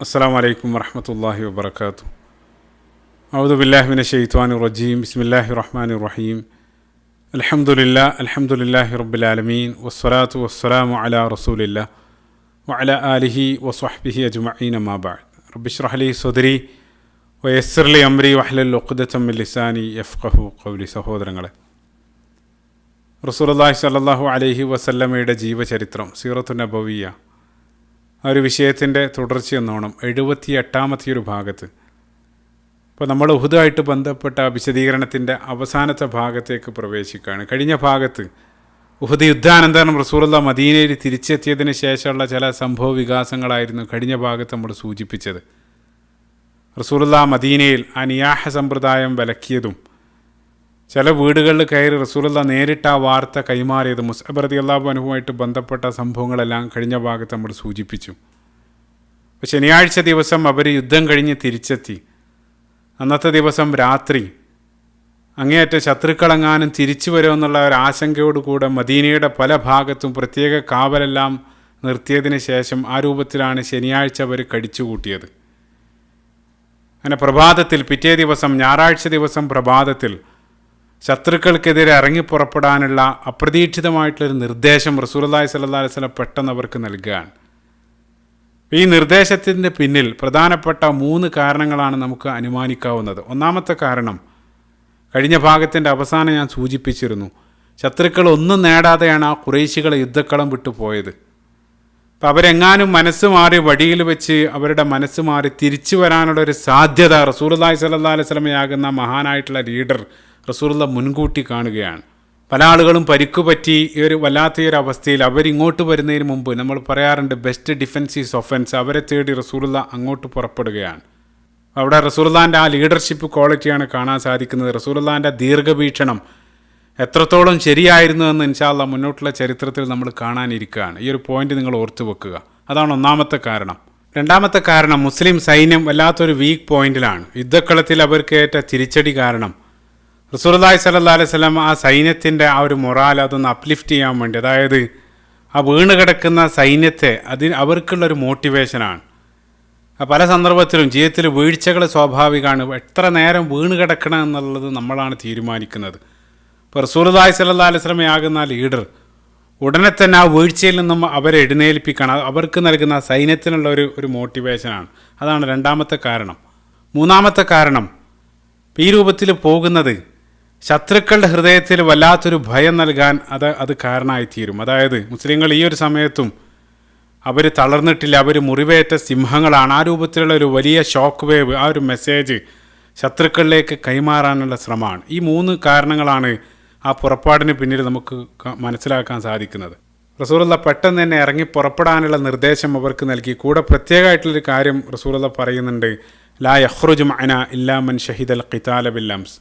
അസ്സലാമു അലൈക്കും വറഹ്മത്തുള്ളാഹി വബറകാതുഹു. അഊദു ബില്ലാഹി മിനശ് ശൈത്വാനിർ റജീം. ബിസ്മില്ലാഹിർ റഹ്മാനിർ റഹീം. അൽഹംദുലില്ലാഹി റബ്ബിൽ ആലമീൻ വസ്സലാത്തു വസ്സലാമു അലാ റസൂലില്ലാഹ് വഅലാ ആലിഹി വസ്വഹ്ബിഹി അജ്മഈൻ. അമ്മാ ബഅദ്. റബ്ബി ഇശ്റഹ് ലി സദ്രി വയസ്സിർ ലി അംരി വഹ്ലുൽ ഉഖ്ദതം മിൻ ലിസാനി യഫ്ഖഹു ഖൗലി. സഹോദരങ്ങളെ, റസൂലുള്ളാഹി സ്വല്ലല്ലാഹു അലൈഹി വസല്ലമയുടെ ജീവചരിത്രം, സീറത്തുൻ നബവിയ്യ, ആ ഒരു വിഷയത്തിൻ്റെ തുടർച്ചയെന്നോണം 78ാമത്തെ ഭാഗത്ത് ഇപ്പോൾ നമ്മൾ ഉഹുദുമായിട്ട് ബന്ധപ്പെട്ട വിശദീകരണത്തിൻ്റെ അവസാനത്തെ ഭാഗത്തേക്ക് പ്രവേശിക്കുകയാണ്. കഴിഞ്ഞ ഭാഗത്ത് ഉഹുദ് യുദ്ധാനന്തരം റസൂലുള്ളാഹി മദീനയിൽ തിരിച്ചെത്തിയതിന് ശേഷമുള്ള ചില സംഭവ വികാസങ്ങളായിരുന്നു കഴിഞ്ഞ ഭാഗത്ത് നമ്മൾ സൂചിപ്പിച്ചത്. റസൂലുള്ളാഹി മദീനയിൽ ആ നിയാഹ സമ്പ്രദായം വിലക്കിയതും ചില വീടുകളിൽ കയറി റസൂലുള്ളാഹി നേരിട്ട് ആ വാർത്ത കൈമാറിയത്, മുസ്അബ് റളിയല്ലാഹു അൻഹുമായിട്ട് ബന്ധപ്പെട്ട സംഭവങ്ങളെല്ലാം കഴിഞ്ഞ ഭാഗത്ത് നമ്മൾ സൂചിപ്പിച്ചു. അപ്പോൾ ശനിയാഴ്ച ദിവസം അവർ യുദ്ധം കഴിഞ്ഞ് തിരിച്ചെത്തി. അന്നത്തെ ദിവസം രാത്രി അങ്ങേയറ്റ ശത്രുക്കളെങ്ങാനും തിരിച്ചു വരുമെന്നുള്ള ഒരു ആശങ്കയോടുകൂടെ മദീനയുടെ പല ഭാഗത്തും പ്രത്യേക കാവലെല്ലാം നിർത്തിയതിന് ശേഷം ആ രൂപത്തിലാണ് ശനിയാഴ്ച അവർ കടിച്ചുകൂട്ടിയത്. അങ്ങനെ പ്രഭാതത്തിൽ, പിറ്റേ ദിവസം ഞായറാഴ്ച ദിവസം പ്രഭാതത്തിൽ ശത്രുക്കൾക്കെതിരെ ഇറങ്ങിപ്പുറപ്പെടാനുള്ള അപ്രതീക്ഷിതമായിട്ടുള്ളൊരു നിർദ്ദേശം റസൂലുള്ളാഹി സ്വല്ലല്ലാഹു അലൈഹി വസല്ലം പെട്ടെന്ന് അവർക്ക് നൽകുകയാണ്. ഈ നിർദ്ദേശത്തിൻ്റെ പിന്നിൽ പ്രധാനപ്പെട്ട 3 കാരണങ്ങളാണ് നമുക്ക് അനുമാനിക്കാവുന്നത്. ഒന്നാമത്തെ കാരണം കഴിഞ്ഞ ഭാഗത്തിൻ്റെ അവസാനം ഞാൻ സൂചിപ്പിച്ചിരുന്നു. ശത്രുക്കൾ ഒന്നും നേടാതെയാണ് ആ ഖുറൈശികളെ യുദ്ധക്കളം വിട്ടുപോയത്. അപ്പം അവരെങ്ങാനും മനസ്സ് മാറി വഴിയിൽ വെച്ച് അവരുടെ മനസ്സ് മാറി തിരിച്ചു വരാനുള്ളൊരു സാധ്യത റസൂലുള്ളാഹി സ്വല്ലല്ലാഹു അലൈഹി വസല്ലമയാകുന്ന മഹാനായിട്ടുള്ള ലീഡർ റസൂലുള്ളാഹി മുൻകൂട്ടി കാണുകയാണ്. പല ആളുകളും പരിക്കുപറ്റി ഈ ഒരു വല്ലാത്തൊരു അവസ്ഥയിൽ അവരിങ്ങോട്ട് വരുന്നതിന് മുമ്പ് നമ്മൾ പറയാറുണ്ട്, ബെസ്റ്റ് ഡിഫൻസ് ഈസ് ഒഫൻസ്. അവരെ തേടി റസൂലുള്ളാഹി അങ്ങോട്ട് പുറപ്പെടുകയാണ്. അവിടെ റസൂലുള്ളാഹിൻ്റെ ആ ലീഡർഷിപ്പ് ക്വാളിറ്റിയാണ് കാണാൻ സാധിക്കുന്നത്. റസൂലുള്ളാഹിൻ്റെ ദീർഘവീക്ഷണം എത്രത്തോളം ശരിയായിരുന്നു എന്ന് ഇൻഷാ അല്ലാഹ് മുന്നോട്ടുള്ള ചരിത്രത്തിൽ നമ്മൾ കാണാനിരിക്കുകയാണ്. ഈ ഒരു പോയിന്റ് നിങ്ങൾ ഓർത്തു വെക്കുക. അതാണ് ഒന്നാമത്തെ കാരണം. രണ്ടാമത്തെ കാരണം, മുസ്ലിം സൈന്യം വല്ലാത്തൊരു വീക്ക് പോയിന്റിലാണ്. യുദ്ധക്കളത്തിൽ അവർക്ക് ഏറ്റ തിരിച്ചടി കാരണം റസൂലുള്ളാഹി സ്വല്ലല്ലാഹു അലൈഹി വസല്ലം ആ സൈന്യത്തിൻ്റെ ആ ഒരു മൊറാൽ അതൊന്ന് അപ്ലിഫ്റ്റ് ചെയ്യാൻ വേണ്ടി, അതായത് ആ വീണ് കിടക്കുന്ന സൈന്യത്തെ അവർക്കുള്ളൊരു മോട്ടിവേഷനാണ്. പല സന്ദർഭത്തിലും ജീവിതത്തിൽ വീഴ്ചകൾ സ്വാഭാവികമാണ്. എത്ര നേരം വീണ് കിടക്കണം എന്നുള്ളത് നമ്മളാണ് തീരുമാനിക്കുന്നത്. ഇപ്പോൾ റസൂലുള്ളാഹി സ്വല്ലല്ലാഹു അലൈഹി വസല്ലമയാകുന്ന ലീഡർ ഉടനെ തന്നെ ആ വീഴ്ചയിൽ നിന്നും അവരെ എഴുന്നേൽപ്പിക്കണം. അവർക്ക് നൽകുന്ന സൈന്യത്തിനുള്ള ഒരു മോട്ടിവേഷനാണ്. അതാണ് രണ്ടാമത്തെ കാരണം. മൂന്നാമത്തെ കാരണം, ഈ രൂപത്തിൽ പോകുന്നത് ശത്രുക്കളുടെ ഹൃദയത്തിൽ വല്ലാത്തൊരു ഭയം നൽകാൻ അത് കാരണമായിത്തീരും. അതായത് മുസ്ലിങ്ങൾ ഈ ഒരു സമയത്തും അവർ തളർന്നിട്ടില്ല, അവർ മുറിവേറ്റ സിംഹങ്ങളാണ്. ആ രൂപത്തിലുള്ള ഒരു വലിയ ഷോക്ക് വേവ്, ആ ഒരു മെസ്സേജ് ശത്രുക്കളിലേക്ക് കൈമാറാനുള്ള ശ്രമമാണ്. ഈ 3 കാരണങ്ങളാണ് ആ പുറപ്പാടിന് പിന്നിൽ നമുക്ക് മനസ്സിലാക്കാൻ സാധിക്കുന്നത്. റസൂലുള്ളാഹി പെട്ടെന്ന് തന്നെ ഇറങ്ങി പുറപ്പെടാനുള്ള നിർദ്ദേശം അവർക്ക് നൽകി. കൂടെ പ്രത്യേകമായിട്ടുള്ളൊരു കാര്യം റസൂലുള്ളാഹി പറയുന്നുണ്ട്, ലാ യഖ്റുജു മഅനാ ഇല്ലാ മൻ ഷഹിദൽ ഖിതാല ബിൽ അംസ്.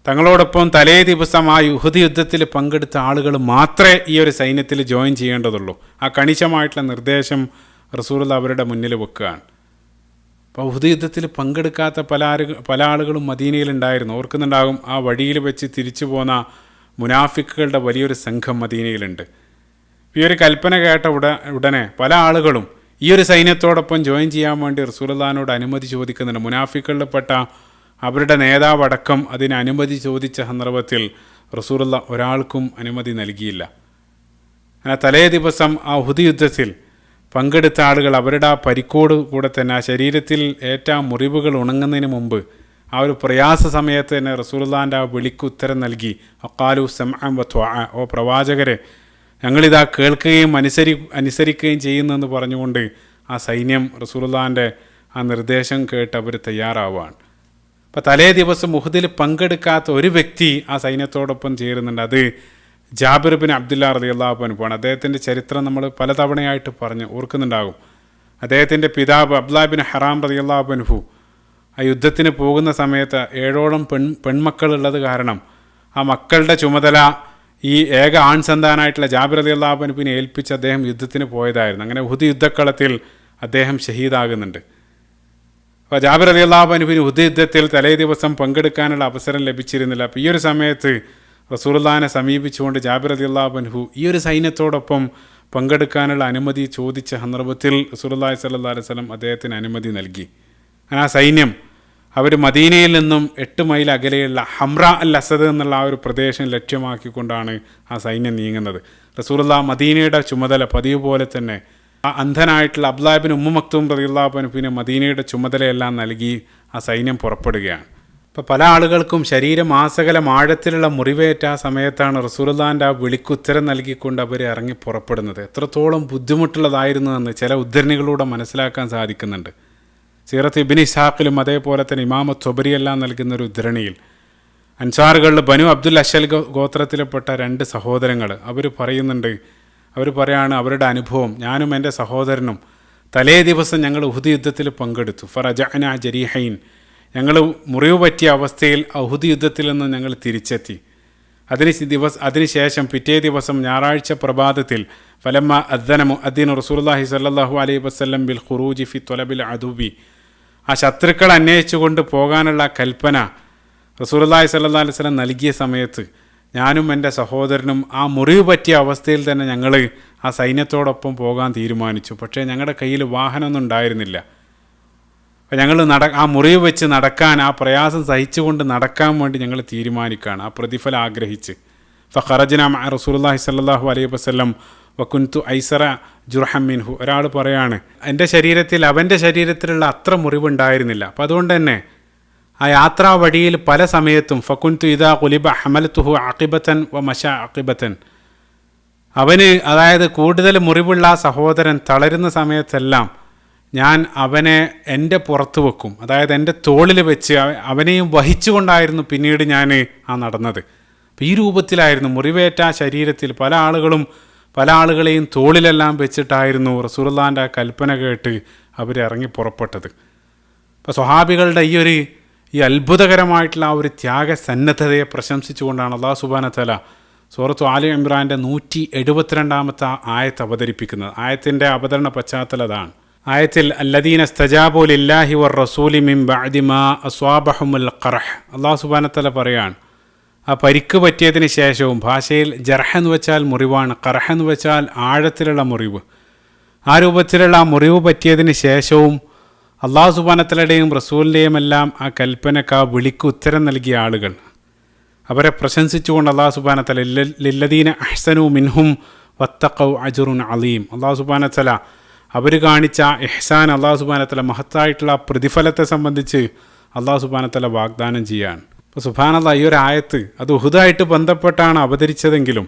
തങ്ങളോടൊപ്പം തലേ ദിവസം ആ ഉഹുദ് യുദ്ധത്തിൽ പങ്കെടുത്ത ആളുകൾ മാത്രമേ ഈ ഒരു സൈന്യത്തിൽ ജോയിൻ ചെയ്യേണ്ടതുള്ളൂ. ആ കണിശമായിട്ടുള്ള നിർദ്ദേശം റസൂലുള്ളാഹി അവരുടെ മുന്നിൽ വെക്കുകയാണ്. അപ്പോൾ ഉഹുദ് യുദ്ധത്തിൽ പങ്കെടുക്കാത്ത പല ആളുകളും മദീനയിലുണ്ടായിരുന്നു. ഓർക്കുന്നുണ്ടാകും, ആ വഴിയിൽ വെച്ച് തിരിച്ചു പോന്ന മുനാഫിക്കുകളുടെ വലിയൊരു സംഘം മദീനയിലുണ്ട്. ഈ ഒരു കൽപ്പന കേട്ട ഉടനെ പല ആളുകളും ഈ ഒരു സൈന്യത്തോടൊപ്പം ജോയിൻ ചെയ്യാൻ വേണ്ടി റസൂലുള്ളാഹിനോട് അനുമതി ചോദിക്കുന്നുണ്ട്. മുനാഫിക്കുകളിൽപ്പെട്ട അവരുടെ നേതാവടക്കം അതിന് അനുമതി ചോദിച്ച സന്ദർഭത്തിൽ റസൂലുള്ളാഹി ഒരാൾക്കും അനുമതി നൽകിയില്ല. അങ്ങനെ തലേ ദിവസം ആ ഉഹുദ് യുദ്ധത്തിൽ പങ്കെടുത്ത ആളുകൾ അവരുടെ ആ പരിക്കോട് കൂടെ തന്നെ ആ ശരീരത്തിൽ ഏറ്റ മുറിവുകൾ ഉണങ്ങുന്നതിന് മുമ്പ് ആ ഒരു പ്രയാസ സമയത്ത് തന്നെ റസൂലുള്ളാഹിൻ്റെ ആ വിളിക്ക് ഉത്തരം നൽകി. അഖാലു സമഅൻ വ ത്വഅ, ഓ പ്രവാചകരെ, ഞങ്ങളിതാ കേൾക്കുകയും അനുസരിക്കുകയും ചെയ്യുന്നെന്ന് പറഞ്ഞുകൊണ്ട് ആ സൈന്യം റസൂലുള്ളാഹിൻ്റെ ആ നിർദ്ദേശം കേട്ട് അവർ തയ്യാറാവുകയാണ്. അപ്പോൾ തലേ ദിവസം ഉഹുദിൽ പങ്കെടുക്കാത്ത ഒരു വ്യക്തി ആ സൈന്യത്തോടൊപ്പം ചേരുന്നുണ്ട്. അത് ജാബിർ ബിൻ അബ്ദുല്ലാ റളിയല്ലാഹു അൻഹുവാണ്. അദ്ദേഹത്തിൻ്റെ ചരിത്രം നമ്മൾ പലതവണയായിട്ട് ഓർക്കുന്നുണ്ടാകും. അദ്ദേഹത്തിൻ്റെ പിതാവ് അബ്ദുല്ലാഹ് ബിൻ ഹറാം റളിയല്ലാഹു അൻഹു ആ യുദ്ധത്തിന് പോകുന്ന സമയത്ത് 7ഓളം പെൺമക്കളുള്ളത് കാരണം ആ മക്കളുടെ ചുമതല ഈ ഏക ആൺ സന്താനായിട്ടുള്ള ജാബിർ റളിയല്ലാഹു അൻഹുവിനെ ഏൽപ്പിച്ച് അദ്ദേഹം യുദ്ധത്തിന് പോയതായിരുന്നു. അങ്ങനെ ഉഹുദ് യുദ്ധക്കളത്തിൽ അദ്ദേഹം ഷഹീദാകുന്നുണ്ട്. അപ്പോൾ ജാബിർ റളിയല്ലാഹു അൻഹുവിന് ഉഹുദ് യുദ്ധത്തിൽ തലേ ദിവസം പങ്കെടുക്കാനുള്ള അവസരം ലഭിച്ചിരുന്നില്ല. അപ്പോൾ ഈ ഒരു സമയത്ത് റസൂലുള്ളാഹിനെ സമീപിച്ചുകൊണ്ട് ജാബിർ റളിയല്ലാഹു അൻഹു ഈ ഒരു സൈന്യത്തോടൊപ്പം പങ്കെടുക്കാനുള്ള അനുമതി ചോദിച്ച സന്ദർഭത്തിൽ റസൂലുള്ളാഹി സ്വല്ലല്ലാഹു അലൈഹി വസല്ലം അദ്ദേഹത്തിന് അനുമതി നൽകി. അങ്ങനെ ആ സൈന്യം അവർ മദീനയിൽ നിന്നും 8 മൈൽ അകലെയുള്ള ഹംറ അൽ അസദ് എന്നുള്ള ആ ഒരു പ്രദേശം ലക്ഷ്യമാക്കിക്കൊണ്ടാണ് ആ സൈന്യം നീങ്ങുന്നത്. റസൂലുള്ളാഹി മദീനയുടെ ചുമതല പതിവ് പോലെ തന്നെ ആ അന്ധനായിട്ടുള്ള അബ്ദുല്ലാഹ് ഇബ്നു ഉമ്മു മക്തൂം റളിയല്ലാഹു അൻഹുവിന് മദീനയുടെ ചുമതലയെല്ലാം നൽകി ആ സൈന്യം പുറപ്പെടുകയാണ്. ഇപ്പോൾ പല ആളുകൾക്കും ശരീരമാസകലം ആഴത്തിലുള്ള മുറിവേറ്റ ആ സമയത്താണ് റസൂലുള്ളാഹിൻ്റെ ആ വിളിക്കുത്തരം നൽകിക്കൊണ്ട് അവർ ഇറങ്ങി പുറപ്പെടുന്നത്. എത്രത്തോളം ബുദ്ധിമുട്ടുള്ളതായിരുന്നു എന്ന് ചില ഉദ്ധരണികളിലൂടെ മനസ്സിലാക്കാൻ സാധിക്കുന്നുണ്ട്. സീറത്ത് ഇബ്നു ഇസ്ഹാഖിലും അതേപോലെ തന്നെ ഇമാം ത്വബരിയെല്ലാം നൽകുന്നൊരു ഉദ്ധരണിയിൽ അൻസാറുകളിൽ ബനു അബ്ദുൽ അശൽ ഗോത്രത്തിൽപ്പെട്ട 2 സഹോദരങ്ങൾ അവർ പറയാണ് അവരുടെ അനുഭവം. ഞാനും എൻ്റെ സഹോദരനും തലേ ദിവസം ഞങ്ങൾ ഉഹുദ് യുദ്ധത്തിൽ പങ്കെടുത്തു. ഫറജഅന ജരീഹൈൻ, ഞങ്ങൾ മുറിവ് പറ്റിയ അവസ്ഥയിൽ ഉഹുദ് യുദ്ധത്തിൽ നിന്ന് ഞങ്ങൾ തിരിച്ചെത്തി. അതിനുശേഷം പിറ്റേ ദിവസം ഞായറാഴ്ച പ്രഭാതത്തിൽ ഫലമ്മ അദ്ദന മുഅദ്ദിൻ റസൂലുള്ളാഹി സ്വല്ലല്ലാഹു അലൈഹി വസല്ലം ബിൽ ഖുറൂജി ഫി ത്വലബിൽ അദുബി, ആ ശത്രുക്കൾ അന്വേഷിച്ചുകൊണ്ട് പോകാനുള്ള കൽപ്പന റസൂലുള്ളാഹി സ്വല്ലല്ലാഹു അലൈഹി വസല്ലം നൽകിയ സമയത്ത് ഞാനും എൻ്റെ സഹോദരനും ആ മുറിവ് പറ്റിയ അവസ്ഥയിൽ തന്നെ ഞങ്ങൾ ആ സൈന്യത്തോടൊപ്പം പോകാൻ തീരുമാനിച്ചു. പക്ഷേ ഞങ്ങളുടെ കയ്യിൽ വാഹനമൊന്നും ഉണ്ടായിരുന്നില്ല. അപ്പോൾ ഞങ്ങൾ ആ മുറിവ് വെച്ച് നടക്കാൻ, ആ പ്രയാസം സഹിച്ചുകൊണ്ട് നടക്കാൻ വേണ്ടി ഞങ്ങൾ തീരുമാനിക്കുകയാണ്, ആ പ്രതിഫലം ആഗ്രഹിച്ച്. ഫഖറജ്ന മഅ റസൂലുള്ളാഹി സ്വല്ലല്ലാഹു അലൈഹി വസല്ലം വകുൻതു ഐസറ ജുർഹം മിൻഹു. ഒരാൾ പറയാണ് എൻ്റെ ശരീരത്തിൽ അവൻ്റെ ശരീരത്തിലുള്ള അത്ര മുറിവുണ്ടായിരുന്നില്ല. അപ്പം അതുകൊണ്ട് തന്നെ ആ യാത്രാ വഴിയിൽ പല സമയത്തും ഫകുൻതു ഇദാ ഖുലിബ ഹമൽതുഹു അഖിബത്തൻ വ മശ അഖിബത്തൻ, അവന് അതായത് കൂടുതൽ മുറിവുള്ള ആ സഹോദരൻ തളരുന്ന സമയത്തെല്ലാം ഞാൻ അവനെ എൻ്റെ പുറത്ത് വെക്കും, അതായത് എൻ്റെ തോളിൽ വെച്ച് അവനെയും വഹിച്ചുകൊണ്ടായിരുന്നു പിന്നീട് ഞാൻ ആ നടന്നത്. അപ്പോൾ ഈ രൂപത്തിലായിരുന്നു മുറിവേറ്റ ശരീരത്തിൽ പല ആളുകളെയും തോളിലെല്ലാം വെച്ചിട്ടായിരുന്നു റസൂലുള്ളാഹിൻ്റെ ആ കൽപ്പന കേട്ട് അവർ ഇറങ്ങി പുറപ്പെട്ടത്. അപ്പോൾ സ്വഹാബികളുടെ ഈ അത്ഭുതകരമായിട്ടുള്ള ആ ഒരു ത്യാഗസന്നദ്ധതയെ പ്രശംസിച്ചുകൊണ്ടാണ് അല്ലാഹു സുബ്ഹാനഹു വ തആല സൂറത്തു ആലി ഇമ്രാൻ്റെ 172 ആയത്ത് അവതരിപ്പിക്കുന്നത്. ആയത്തിൻ്റെ അവതരണ പശ്ചാത്തലം അതാണ്. ആയത്തിൽ അല്ലദീന സ്തജാബു ലില്ലാഹി വർ റസൂലി മിൻ ബഅദി മാ അസ്വാബഹുമുൽ ഖറഹ്, അല്ലാഹു സുബ്ഹാനഹു വ തആല പറയാണ് ആ പരിക്ക് പറ്റിയതിന് ശേഷവും, ഭാഷയിൽ ജർഹ് എന്ന് വെച്ചാൽ മുറിവാണ്, ഖറഹ് എന്ന് വെച്ചാൽ ആഴത്തിലുള്ള മുറിവ്, ആ രൂപത്തിലുള്ള ആ മുറിവ് പറ്റിയതിന് ശേഷവും അല്ലാഹു സുബ്ഹാനഹു വ തആലയുടെയും റസൂലിൻ്റെയും എല്ലാം ആ കൽപ്പനക്ക് ആ വിളിക്ക് ഉത്തരം നൽകിയ ആളുകൾ, അവരെ പ്രശംസിച്ചുകൊണ്ട് അല്ലാഹു സുബ്ഹാനഹു വ തആല ലില്ലദീന അഹ്സനു മിൻഹും വത്തഖൗ അജ്റുൻ അലീം, അല്ലാഹു സുബ്ഹാനഹു വ തആല അവർ കാണിച്ച ഇഹ്സാൻ, അല്ലാഹു സുബ്ഹാനഹു വ തആല മഹത്തായിട്ടുള്ള പ്രതിഫലത്തെ സംബന്ധിച്ച് അല്ലാഹു സുബ്ഹാനഹു വ തആല വാഗ്ദാനം ചെയ്യാണ്. അപ്പോൾ സുബ്ഹാനല്ലാഹ്, ഈ ഒരു ആയത്ത് അത് ഉഹുദായിട്ട് ബന്ധപ്പെട്ടാണ് അവതരിച്ചതെങ്കിലും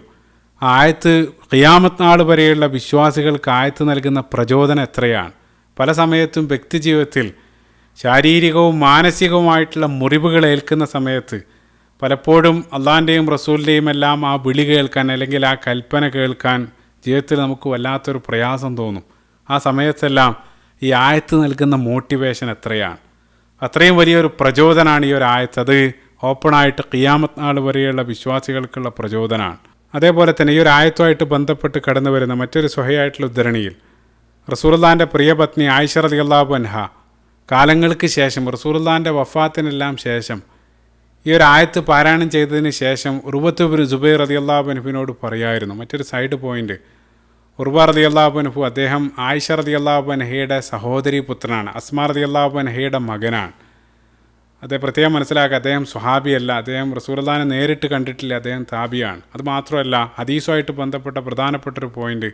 ആ ആയത്ത് ഖിയാമത്ത് നാൾ വരെയുള്ള വിശ്വാസികൾക്ക് ആയത്ത് നൽകുന്ന പ്രചോദനം എത്രയാണ്. പല സമയത്തും വ്യക്തിജീവിതത്തിൽ ശാരീരികവും മാനസികവുമായിട്ടുള്ള മുറിവുകൾ ഏൽക്കുന്ന സമയത്ത് പലപ്പോഴും അള്ളാഹിൻ്റെയും റസൂലിൻ്റെയും എല്ലാം ആ വിളി കേൾക്കാൻ അല്ലെങ്കിൽ ആ കൽപ്പന കേൾക്കാൻ ജീവിതത്തിൽ നമുക്ക് വല്ലാത്തൊരു പ്രയാസം തോന്നും. ആ സമയത്തെല്ലാം ഈ ആയത്ത് നൽകുന്ന മോട്ടിവേഷൻ എത്രയാണ്, അത്രയും വലിയൊരു പ്രചോദനമാണ് ഈ ഒരു ആയത്ത്. അത് ഓപ്പണായിട്ട് ഖിയാമത്ത് നാൾ വരെയുള്ള വിശ്വാസികൾക്കുള്ള പ്രചോദനമാണ്. അതേപോലെ തന്നെ ഈ ഒരു ആയത്തുമായിട്ട് ബന്ധപ്പെട്ട് കടന്നു വരുന്ന മറ്റൊരു സ്വഹീഹായിട്ടുള്ള ഉദ്ധരണിയിൽ റസൂലുള്ളാഹിൻ്റെ പ്രിയപത്നി ആയിഷ റളിയല്ലാഹു അൻഹ കാലങ്ങൾക്ക് ശേഷം റസൂലുള്ളാഹിൻ്റെ വഫാത്തിനെല്ലാം ശേഷം ഈ ഒരു ആയത്ത് പാരായണം ചെയ്തതിന് ശേഷം ഉർവത്ത് ഇബ്നു സുബൈർ റളിയല്ലാഹു അൻഹുവിനോട് പറയായിരുന്നു. മറ്റൊരു സൈഡ് പോയിന്റ്, ഉർവ റളിയല്ലാഹു അൻഹു അദ്ദേഹം ആയിഷ റളിയല്ലാഹു അൻഹയുടെ സഹോദരി പുത്രനാണ്, അസ്മാ റളിയല്ലാഹു അൻഹയുടെ മകനാണ്. അദ്ദേഹം പ്രത്യേകം മനസ്സിലാക്കുക, അദ്ദേഹം സ്വഹാബിയല്ല, അദ്ദേഹം റസൂലുള്ളാഹിനെ നേരിട്ട് കണ്ടിട്ടില്ല, അദ്ദേഹം താബിയാണ്. അതുമാത്രമല്ല ഹദീസുമായിട്ട് ബന്ധപ്പെട്ട പ്രധാനപ്പെട്ടൊരു പോയിന്റ്,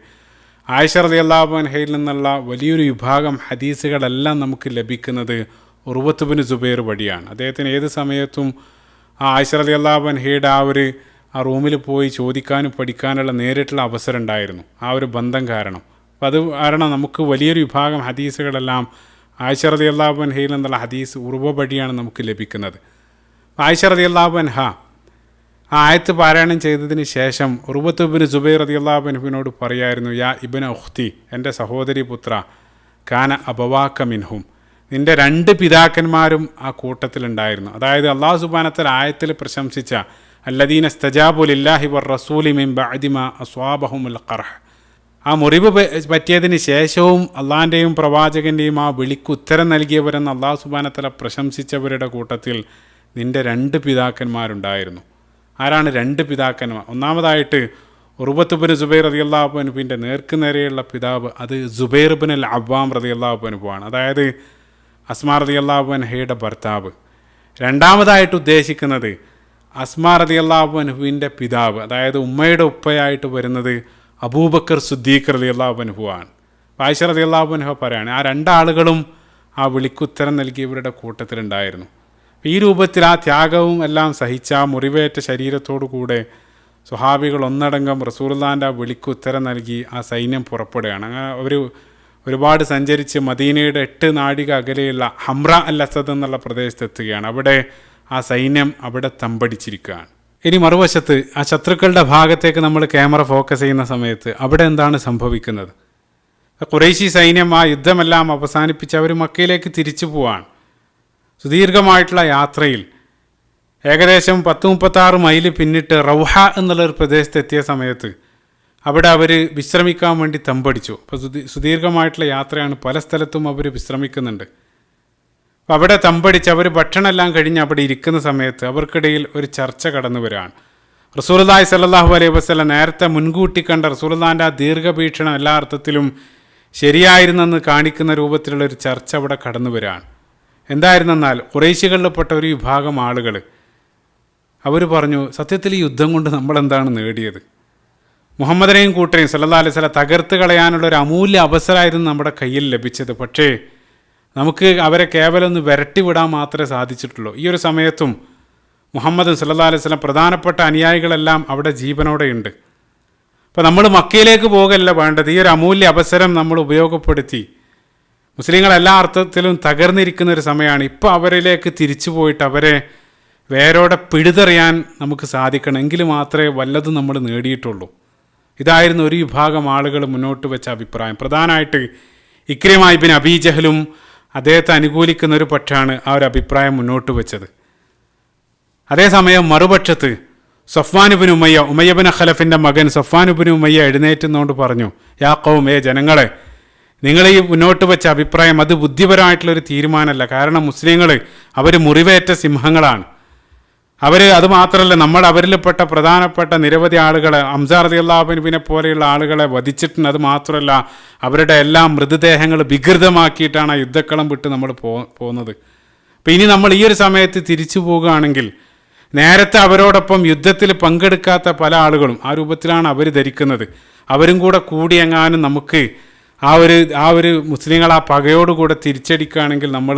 ആയിഷ റളിയല്ലാഹു അൻഹയിൽ നിന്നുള്ള വലിയൊരു വിഭാഗം ഹദീസുകളെല്ലാം നമുക്ക് ലഭിക്കുന്നത് ഉർവത്ത് ഇബ്നു സുബൈർ വഴിയാണ്. അദ്ദേഹത്തിന് ഏത് സമയത്തും ആ ആയിഷ റളിയല്ലാഹു അൻഹയുടെ ആ റൂമിൽ പോയി ചോദിക്കാനും പഠിക്കാനുള്ള നേരിട്ടുള്ള അവസരം ഉണ്ടായിരുന്നു, ആ ഒരു ബന്ധം കാരണം. അപ്പോൾ അത് കാരണം നമുക്ക് വലിയൊരു വിഭാഗം ഹദീസുകളെല്ലാം ആയിഷ റളിയല്ലാഹു അൻഹയിൽ നിന്നുള്ള ഹദീസ് ഉർവ വഴിയാണ് നമുക്ക് ലഭിക്കുന്നത്. ആയിഷ റളിയല്ലാഹു അൻഹ ആ ആയത്ത് പാരായണം ചെയ്തതിന് ശേഷം ഉർവത്ത് ഇബ്നു സുബൈർ റളിയല്ലാഹു അൻഹുവിനോട് പറയായിരുന്നു, യാ ഇബ്ന ഉഖ്തി, എൻ്റെ സഹോദരി പുത്ര, കാന അബവാക മിൻഹും, നിൻ്റെ 2 പിതാക്കന്മാരും ആ കൂട്ടത്തിലുണ്ടായിരുന്നു. അതായത് അല്ലാഹു സുബ്ഹാനഹു വ തആല ആയത്തിൽ പ്രശംസിച്ച അല്ലദീന സ്തജാബു ലില്ലാഹി വർ റസൂലി മിൻ ബഅദി മാ അസ്വാബഹുമുൽ ഖർഹ്, ആ മുറിവ് പറ്റിയതിന് ശേഷവും അള്ളാഹിൻ്റെയും പ്രവാചകൻ്റെയും ആ വിളിക്ക് ഉത്തരം നൽകിയവരെന്ന് അല്ലാഹു സുബ്ഹാനഹു വ തആല പ്രശംസിച്ചവരുടെ കൂട്ടത്തിൽ നിൻ്റെ 2 പിതാക്കന്മാരുണ്ടായിരുന്നു. ആരാണ് 2 പിതാക്കന്മാർ? ഒന്നാമതായിട്ട് ഉർവത്ത് ബിൻ സുബൈർ റളിയല്ലാഹു അൻഹുവിൻ്റെ നേർക്ക് നേരെയുള്ള പിതാവ് അത് സുബൈർ ബിൻ അൽ അവ്വാം റളിയല്ലാഹു അൻഹുവാണ്. അതായത് അസ്മാ റളിയല്ലാഹു അൻഹയുടെ ഭർത്താവ്. രണ്ടാമതായിട്ട് ഉദ്ദേശിക്കുന്നത് അസ്മാ റളിയല്ലാഹു അൻഹുവിൻ്റെ പിതാവ്, അതായത് ഉമ്മയുടെ ഉപ്പയായിട്ട് വരുന്നത് അബൂബക്കർ സിദ്ദീഖ് റളിയല്ലാഹു അൻഹുവാണ്. ആയിഷ റളിയല്ലാഹു അൻഹ പറയാണ് ആ രണ്ടാളുകളും ആ വിളിക്കുത്തരം നൽകിയവരുടെ കൂട്ടത്തിലുണ്ടായിരുന്നു. ഈ രൂപത്തിൽ ആ ത്യാഗവും എല്ലാം സഹിച്ച ആ മുറിവേറ്റ ശരീരത്തോടു കൂടെ സ്വഹാബികൾ ഒന്നടങ്കം റസൂലുള്ളാഹിൻ്റെ ആ വിളിക്കുത്തരം നൽകി ആ സൈന്യം പുറപ്പെടുകയാണ്. അങ്ങനെ അവർ ഒരുപാട് സഞ്ചരിച്ച് മദീനയുടെ 8 നാഴിക അകലെയുള്ള ഹംറ അൽ അസദ് എന്നുള്ള പ്രദേശത്തെത്തുകയാണ്. അവിടെ ആ സൈന്യം അവിടെ തമ്പടിച്ചിരിക്കുകയാണ്. ഇനി മറുവശത്ത് ആ ശത്രുക്കളുടെ ഭാഗത്തേക്ക് നമ്മൾ ക്യാമറ ഫോക്കസ് ചെയ്യുന്ന സമയത്ത് അവിടെ എന്താണ് സംഭവിക്കുന്നത്? ഖുറൈശി സൈന്യം ആ യുദ്ധമെല്ലാം അവസാനിപ്പിച്ച് അവർ മക്കയിലേക്ക് തിരിച്ചു പോവാണ്. സുദീർഘമായിട്ടുള്ള യാത്രയിൽ ഏകദേശം 10-36 മൈൽ പിന്നിട്ട് റൗഹ എന്നുള്ളൊരു പ്രദേശത്തെത്തിയ സമയത്ത് അവിടെ അവർ വിശ്രമിക്കാൻ വേണ്ടി തമ്പടിച്ചു. അപ്പോൾ സുദീർഘമായിട്ടുള്ള യാത്രയാണ്, പല സ്ഥലത്തും അവർ വിശ്രമിക്കുന്നുണ്ട്. അപ്പോൾ അവിടെ തമ്പടിച്ച് അവർ ഭക്ഷണമെല്ലാം കഴിഞ്ഞ് അവിടെ ഇരിക്കുന്ന സമയത്ത് അവർക്കിടയിൽ ഒരു ചർച്ച കടന്നു വരികയാണ്. റസൂലുള്ളാഹി സ്വല്ലല്ലാഹു അലൈഹി വസല്ലം നേരത്തെ മുൻകൂട്ടി കണ്ട റസൂലുള്ളാഹിൻ്റെ ആ ദീർഘവീക്ഷണം എല്ലാ അർത്ഥത്തിലും ശരിയായിരുന്നെന്ന് കാണിക്കുന്ന രൂപത്തിലുള്ള ഒരു ചർച്ച അവിടെ കടന്നു വരികയാണ്. എന്തായിരുന്നെന്നാൽ ഖുറൈശികളിൽപ്പെട്ട ഒരു വിഭാഗം ആളുകൾ അവർ പറഞ്ഞു, സത്യത്തിൽ ഈ യുദ്ധം കൊണ്ട് നമ്മളെന്താണ് നേടിയത്? മുഹമ്മദിനെയും കൂട്ടരെയും സല്ലല്ലാഹു അലൈഹി വസല്ലം തകർത്ത് കളയാനുള്ള ഒരു അമൂല്യ അവസരമായിരുന്നു നമ്മുടെ കയ്യിൽ ലഭിച്ചത്. പക്ഷേ നമുക്ക് അവരെ കേവലം ഒന്ന് വിരട്ടി വിടാൻ മാത്രമേ സാധിച്ചിട്ടുള്ളൂ. ഈ ഒരു സമയത്തും മുഹമ്മദ് സല്ലല്ലാഹു അലൈഹി വസല്ലം പ്രധാനപ്പെട്ട അനുയായികളെല്ലാം അവിടെ ജീവനോടെയുണ്ട്. അപ്പോൾ നമ്മൾ മക്കയിലേക്ക് പോകല്ല വേണ്ടത്, ഈ ഒരു അമൂല്യ അവസരം നമ്മൾ ഉപയോഗപ്പെടുത്തി മുസ്ലിങ്ങൾ എല്ലാ അർത്ഥത്തിലും തകർന്നിരിക്കുന്ന ഒരു സമയമാണ്. ഇപ്പോൾ അവരിലേക്ക് തിരിച്ചു പോയിട്ട് അവരെ വേരോടെ പിഴുതെറിയാൻ നമുക്ക് സാധിക്കണം, എങ്കിൽ മാത്രമേ വല്ലതും നമ്മൾ നേടിയിട്ടുള്ളൂ. ഇതായിരുന്നു ഒരു വിഭാഗം ആളുകൾ മുന്നോട്ട് വെച്ച അഭിപ്രായം. പ്രധാനമായിട്ട് ഇക്രിമ ഇബ്നു അബീ ജഹലും അദ്ദേഹത്തെ അനുകൂലിക്കുന്ന ഒരു പക്ഷമാണ് ആ ഒരു അഭിപ്രായം മുന്നോട്ട് വെച്ചത്. അതേസമയം മറുപക്ഷത്ത് സഫ്വാൻ ഇബ്നു ഉമയ്യ ഇബ്നു ഖലഫിൻ്റെ മകൻ സഫ്വാൻ ഇബ്നു ഉമയ്യ എഴുന്നേറ്റുന്നതുകൊണ്ട് പറഞ്ഞു, യാ ഖൗം, ജനങ്ങളെ, നിങ്ങൾ ഈ മുന്നോട്ട് വെച്ച അഭിപ്രായം അത് ബുദ്ധിപരമായിട്ടുള്ളൊരു തീരുമാനമല്ല. കാരണം മുസ്ലിങ്ങൾ അവർ മുറിവേറ്റ സിംഹങ്ങളാണ്. അത് മാത്രമല്ല, നമ്മൾ അവരിൽപ്പെട്ട പ്രധാനപ്പെട്ട നിരവധി ആളുകളെ ഹംസ റളിയല്ലാഹു അൻഹുവിനെ പോലെയുള്ള ആളുകളെ വധിച്ചിട്ടുണ്ട്. അത് മാത്രമല്ല, അവരുടെ എല്ലാം മൃതദേഹങ്ങൾ വികൃതമാക്കിയിട്ടാണ് ആ യുദ്ധക്കളം വിട്ട് നമ്മൾ പോകുന്നത്. അപ്പം ഇനി നമ്മൾ ഈ ഒരു സമയത്ത് തിരിച്ചു പോകുകയാണെങ്കിൽ നേരത്തെ അവരോടൊപ്പം യുദ്ധത്തിൽ പങ്കെടുക്കാത്ത പല ആളുകളും ആ രൂപത്തിലാണ് അവർ ധരിക്കുന്നത്. അവരും കൂടെ കൂടിയെങ്ങാനും നമുക്ക് ആ ഒരു മുസ്ലിങ്ങൾ ആ പകയോടുകൂടെ തിരിച്ചടിക്കുകയാണെങ്കിൽ നമ്മൾ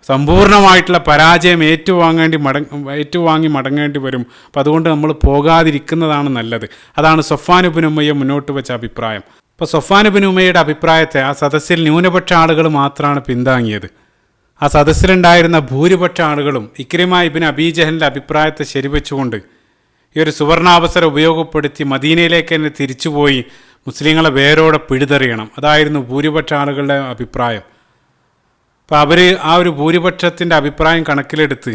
സമ്പൂർണ്ണമായിട്ടുള്ള പരാജയം ഏറ്റുവാങ്ങി മടങ്ങേണ്ടി വരും. അപ്പം അതുകൊണ്ട് നമ്മൾ പോകാതിരിക്കുന്നതാണ് നല്ലത്. അതാണ് സഫ്വാൻ ഇബ്നു ഉമയ്യ മുന്നോട്ട് വെച്ച അഭിപ്രായം. അപ്പോൾ സഫ്വാൻ ഇബ്നു ഉമയ്യയുടെ അഭിപ്രായത്തെ ആ സദസ്സിൽ ന്യൂനപക്ഷ ആളുകൾ മാത്രമാണ് പിന്താങ്ങിയത്. ആ സദസ്സിലുണ്ടായിരുന്ന ഭൂരിപക്ഷ ആളുകളും ഇക്രിമ ഇബ്നു അബീ ജഹലിൻ്റെ അഭിപ്രായത്തെ ശരിവെച്ചുകൊണ്ട് ഈ ഒരു സുവർണാവസരം ഉപയോഗപ്പെടുത്തി മദീനയിലേക്ക് തന്നെ തിരിച്ചുപോയി മുസ്ലിങ്ങളെ വേരോടെ പിഴുതെറിയണം. അതായിരുന്നു ഭൂരിപക്ഷ ആളുകളുടെ അഭിപ്രായം. അപ്പോൾ അവർ ആ ഒരു ഭൂരിപക്ഷത്തിൻ്റെ അഭിപ്രായം കണക്കിലെടുത്ത്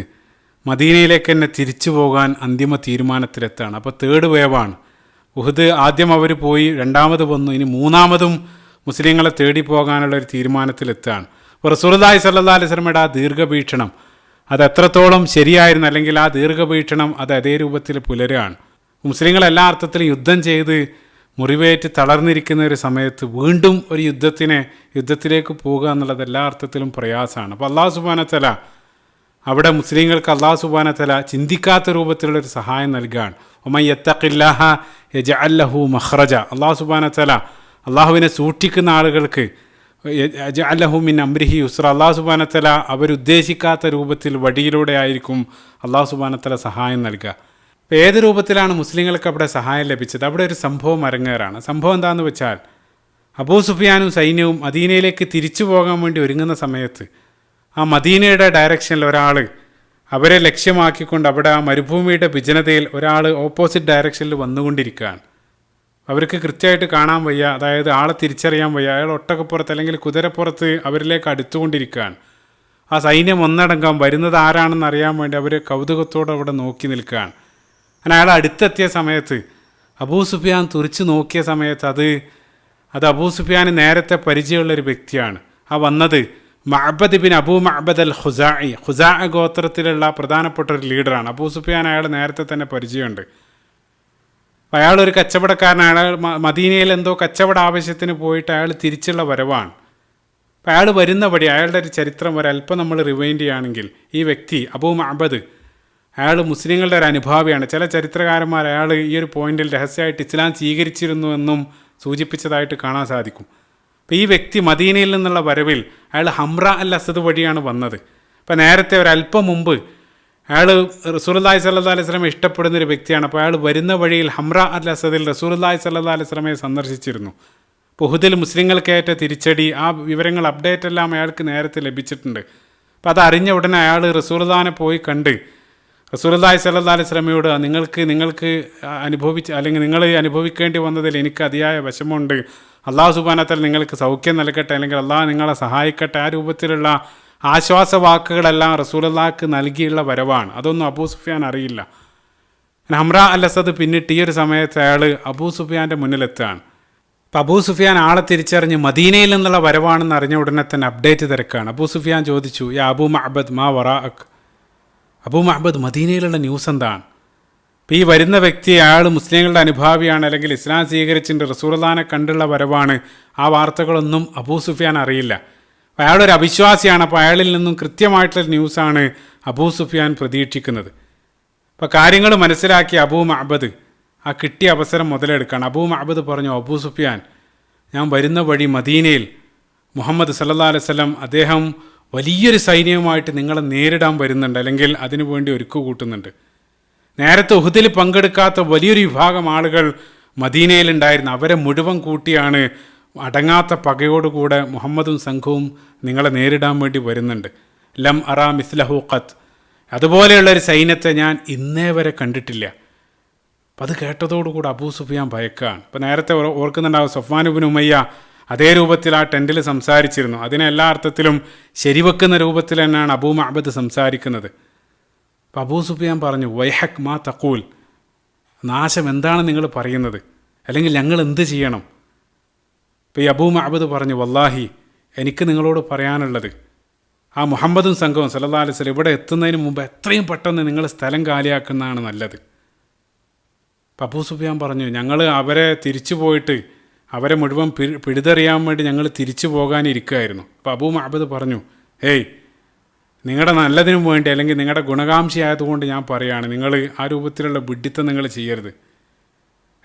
മദീനയിലേക്ക് തന്നെ തിരിച്ചു പോകാൻ അന്തിമ തീരുമാനത്തിലെത്താണ്. അപ്പോൾ 3rd വേവാണ്. ഉഹദ് ആദ്യം അവർ പോയി, രണ്ടാമത് വന്നു, ഇനി മൂന്നാമതും മുസ്ലിങ്ങളെ തേടി പോകാനുള്ള ഒരു തീരുമാനത്തിലെത്തുകയാണ്. അപ്പോൾ റസൂലുള്ളാഹി സ്വല്ലല്ലാഹു അലൈഹി വസല്ലമയുടെ ആ ദീർഘവീക്ഷണം അത് എത്രത്തോളം ശരിയായിരുന്നു, അല്ലെങ്കിൽ ആ ദീർഘവീക്ഷണം അത് അതേ രൂപത്തിൽ പുലരുകയാണ്. മുസ്ലിങ്ങൾ എല്ലാ അർത്ഥത്തിലും യുദ്ധം ചെയ്ത് മുറിവേറ്റ് തളർന്നിരിക്കുന്ന ഒരു സമയത്ത് വീണ്ടും ഒരു യുദ്ധത്തിലേക്ക് പോകുക എന്നുള്ളത് എല്ലാ അർത്ഥത്തിലും പ്രയാസമാണ്. അപ്പോൾ അല്ലാഹു സുബ്ഹാനഹു വ തആല അവിടെ മുസ്ലിങ്ങൾക്ക് അല്ലാഹു സുബ്ഹാനഹു വ തആല ചിന്തിക്കാത്ത രൂപത്തിലുള്ളൊരു സഹായം നൽകുകയാണ്. വമൻ യത്തഖില്ലാഹ യജ്അൽ ലഹു മഖ്റജ. അല്ലാഹു സുബ്ഹാനഹു വ തആല അള്ളാഹുവിനെ സൂക്ഷിക്കുന്ന ആളുകൾക്ക് യജ്അൽ ലഹു മിൻ അംരിഹി യുസ്ര. അല്ലാഹു സുബ്ഹാനഹു വ തആല അവരുദ്ദേശിക്കാത്ത രൂപത്തിൽ വഴിയിലൂടെ ആയിരിക്കും അല്ലാഹു സുബ്ഹാനഹു വ തആല സഹായം നൽകുക. അപ്പോൾ ഏത് രൂപത്തിലാണ് മുസ്ലിങ്ങൾക്ക് അവിടെ സഹായം ലഭിച്ചത്? അവിടെ ഒരു സംഭവം അരങ്ങേറാണ്. സംഭവം എന്താണെന്ന് വെച്ചാൽ, അബൂ സുഫിയാനും സൈന്യവും മദീനയിലേക്ക് തിരിച്ചു പോകാൻ വേണ്ടി ഒരുങ്ങുന്ന സമയത്ത് ആ മദീനയുടെ ഡയറക്ഷനിൽ ഒരാൾ അവരെ ലക്ഷ്യമാക്കിക്കൊണ്ട് അവിടെ ആ മരുഭൂമിയുടെ വിജനതയിൽ ഒരാൾ ഓപ്പോസിറ്റ് ഡയറക്ഷനിൽ വന്നുകൊണ്ടിരിക്കുകയാണ്. അവർക്ക് കൃത്യമായിട്ട് കാണാൻ വയ്യ, അതായത് ആളെ തിരിച്ചറിയാൻ വയ്യ. അയാൾ ഒട്ടകപ്പുറത്ത് അല്ലെങ്കിൽ കുതിരപ്പുറത്ത് അവരിലേക്ക് അടുത്തുകൊണ്ടിരിക്കുകയാണ്. ആ സൈന്യം ഒന്നടങ്കം വരുന്നത് ആരാണെന്ന് അറിയാൻ വേണ്ടി അവർ കൗതുകത്തോടെ അവിടെ നോക്കി നിൽക്കുകയാണ്. അങ്ങനെ അയാൾ അടുത്തെത്തിയ സമയത്ത് അബൂ സുഫിയാൻ തുറിച്ച് നോക്കിയ സമയത്ത് അത് അബൂ സുഫിയാന് നേരത്തെ പരിചയമുള്ളൊരു വ്യക്തിയാണ്. ആ വന്നത് മഅബദ് ബിൻ അബൂ മഅബദ് അൽ ഖുസാ ഗോത്രത്തിലുള്ള പ്രധാനപ്പെട്ട ഒരു ലീഡറാണ്. അബൂ സുഫിയാൻ അയാൾ നേരത്തെ തന്നെ പരിചയമുണ്ട്. അപ്പോൾ അയാളൊരു കച്ചവടക്കാരനാണ്. അയാൾ മദീനയിൽ എന്തോ കച്ചവട ആവശ്യത്തിന് പോയിട്ട് അയാൾ തിരിച്ചുള്ള വരവാണ്. അപ്പോൾ അയാൾ വരുന്ന വഴി അയാളുടെ ഒരു ചരിത്രം ഒരല്പം നമ്മൾ റിവൈൻഡ് ചെയ്യുകയാണെങ്കിൽ, ഈ വ്യക്തി അബൂ മഅബദ് അയാൾ മുസ്ലിങ്ങളുടെ ഒരു അനുഭാവിയാണ്. ചില ചരിത്രകാരന്മാർ അയാൾ ഈ ഒരു പോയിന്റിൽ രഹസ്യമായിട്ട് ഇസ്ലാം സ്വീകരിച്ചിരുന്നു എന്നും സൂചിപ്പിച്ചതായിട്ട് കാണാൻ സാധിക്കും. അപ്പോൾ ഈ വ്യക്തി മദീനയിൽ നിന്നുള്ള വരവിൽ അയാൾ ഹംറ അൽ അസദ് വഴിയാണ് വന്നത്. അപ്പോൾ നേരത്തെ ഒരല്പം മുമ്പ് അയാൾ റസൂലുള്ളാഹി സ്വല്ലല്ലാഹു അലൈഹി വസല്ലമയെ ഇഷ്ടപ്പെടുന്നൊരു വ്യക്തിയാണ്. അപ്പോൾ അയാൾ വരുന്ന വഴിയിൽ ഹംറ അൽ അസദിൽ റസൂലുള്ളാഹി സ്വല്ലല്ലാഹു അലൈഹി വസല്ലമയെ സന്ദർശിച്ചിരുന്നു. ഉഹുദിൽ മുസ്ലിങ്ങൾക്കേറ്റ തിരിച്ചടി, ആ വിവരങ്ങൾ അപ്ഡേറ്റ് എല്ലാം അയാൾക്ക് നേരത്തെ ലഭിച്ചിട്ടുണ്ട്. അപ്പോൾ അതറിഞ്ഞ ഉടനെ അയാൾ റസൂലുള്ളാഹിനെ പോയി കണ്ട് റസൂലുള്ളാഹി സ്വല്ലല്ലാഹു അലൈഹി വസല്ലമയോട് നിങ്ങൾക്ക് അനുഭവിച്ച് അല്ലെങ്കിൽ നിങ്ങൾ അനുഭവിക്കേണ്ടി വന്നതിൽ എനിക്ക് അതിയായ വിഷമമുണ്ട്, അള്ളാഹു സുബ്ഹാനഹു വ തആല നിങ്ങൾക്ക് സൗഖ്യം നൽകട്ടെ, അല്ലെങ്കിൽ അള്ളാഹു നിങ്ങളെ സഹായിക്കട്ടെ, ആ രൂപത്തിലുള്ള ആശ്വാസവാക്കുകളെല്ലാം റസൂലുള്ളാഹിക്ക് നൽകിയുള്ള വരവാണ്. അതൊന്നും അബൂ സുഫിയാൻ അറിയില്ല. ഹംറ അൽ അസദ് പിന്നിട്ട് ഈ ഒരു സമയത്ത് അയാൾ അബൂ സുഫിയാൻ്റെ മുന്നിലെത്തുകയാണ്. അപ്പോൾ അബൂ സുഫിയാൻ ആളെ തിരിച്ചറിഞ്ഞ് മദീനയിൽ നിന്നുള്ള വരവാണെന്ന് അറിഞ്ഞ ഉടനെ തന്നെ അപ്ഡേറ്റ് തിരക്കാണ്. അബൂ സുഫിയാൻ ചോദിച്ചു, യാ അബൂ മഅബദ് മാ വറാഅക്, അബൂ മഅബദ് മദീനയിലുള്ള ന്യൂസ് എന്താണ്? ഇപ്പോൾ ഈ വരുന്ന വ്യക്തി അയാൾ മുസ്ലിങ്ങളുടെ അനുഭാവിയാണ്, അല്ലെങ്കിൽ ഇസ്ലാം സ്വീകരിച്ചിട്ടുണ്ട്, റസൂലുള്ളാഹിനെ കണ്ടുള്ള വരവാണ്. ആ വാർത്തകളൊന്നും അബൂ സുഫിയാൻ അറിയില്ല. അപ്പോൾ അയാളൊരു അവിശ്വാസിയാണ്. അപ്പോൾ അയാളിൽ നിന്നും കൃത്യമായിട്ടുള്ള ന്യൂസാണ് അബൂ സുഫിയാൻ പ്രതീക്ഷിക്കുന്നത്. അപ്പോൾ കാര്യങ്ങൾ മനസ്സിലാക്കി അബൂ മഅബദ് ആ കിട്ടിയ അവസരം മുതലെടുക്കുകയാണ്. അബൂ മഅബദ് പറഞ്ഞു, അബൂ സുഫിയാൻ, ഞാൻ വരുന്ന വഴി മദീനയിൽ മുഹമ്മദ് സല്ലല്ലാഹു അലൈഹി വസല്ലം അദ്ദേഹം വലിയൊരു സൈന്യവുമായിട്ട് നിങ്ങളെ നേരിടാൻ വരുന്നുണ്ട്, അല്ലെങ്കിൽ അതിനു വേണ്ടി ഒരുക്കു കൂട്ടുന്നുണ്ട്. നേരത്തെ ഉഹുദിൽ പങ്കെടുക്കാത്ത വലിയൊരു വിഭാഗം ആളുകൾ മദീനയിലുണ്ടായിരുന്നു. അവരെ മുഴുവൻ കൂട്ടിയാണ് അടങ്ങാത്ത പകയോടുകൂടെ മുഹമ്മദും സംഘവും നിങ്ങളെ നേരിടാൻ വേണ്ടി വരുന്നുണ്ട്. ലം അറാ മിസ്ലഹു ഖത്ത്, അതുപോലെയുള്ളൊരു സൈന്യത്തെ ഞാൻ ഇന്നേ വരെ കണ്ടിട്ടില്ല. അപ്പം അത് കേട്ടതോടുകൂടി അബൂ സുഫിയാൻ ഭയക്കാണ്. അപ്പോൾ നേരത്തെ ഓർക്കുന്നുണ്ടാവും, സഫ്വാൻ ഇബ്നു ഉമയ്യ അതേ രൂപത്തിൽ ആ ടെൻറ്റിൽ സംസാരിച്ചിരുന്നു. അതിനെ എല്ലാ അർത്ഥത്തിലും ശരിവെക്കുന്ന രൂപത്തിൽ തന്നെയാണ് അബൂ മഅബദ് സംസാരിക്കുന്നത്. അപ്പോൾ അബൂ സുഫിയാൻ പറഞ്ഞു, വൈഹക് മാ തഖൂൽ, നാശം എന്താണ് നിങ്ങൾ പറയുന്നത്, അല്ലെങ്കിൽ ഞങ്ങൾ എന്ത് ചെയ്യണം? അപ്പോൾ ഈ അബൂ മഅബദ് പറഞ്ഞു, വല്ലാഹി എനിക്ക് നിങ്ങളോട് പറയാനുള്ളത്, ആ മുഹമ്മദും സംഘവും സല്ലല്ലാഹു അലൈഹി വസല്ലം ഇവിടെ എത്തുന്നതിന് മുമ്പ് എത്രയും പെട്ടെന്ന് നിങ്ങൾ സ്ഥലം കാലിയാക്കുന്നതാണ് നല്ലത്. അപ്പോൾ അബൂ സുഫിയാൻ പറഞ്ഞു, ഞങ്ങൾ അവരെ തിരിച്ചു പോയിട്ട് അവരെ മുഴുവൻ പിടിതെറിയാൻ വേണ്ടി ഞങ്ങൾ തിരിച്ചു പോകാനിരിക്കുകയായിരുന്നു. അപ്പോൾ അബൂ മഅബദ് പറഞ്ഞു, ഹേയ്, നിങ്ങളുടെ നല്ലതിനും വേണ്ടി അല്ലെങ്കിൽ നിങ്ങളുടെ ഗുണകാംക്ഷയായതുകൊണ്ട് ഞാൻ പറയുകയാണ്, നിങ്ങൾ ആ രൂപത്തിലുള്ള വിഡ്ഢിത്തം നിങ്ങൾ ചെയ്യരുത്.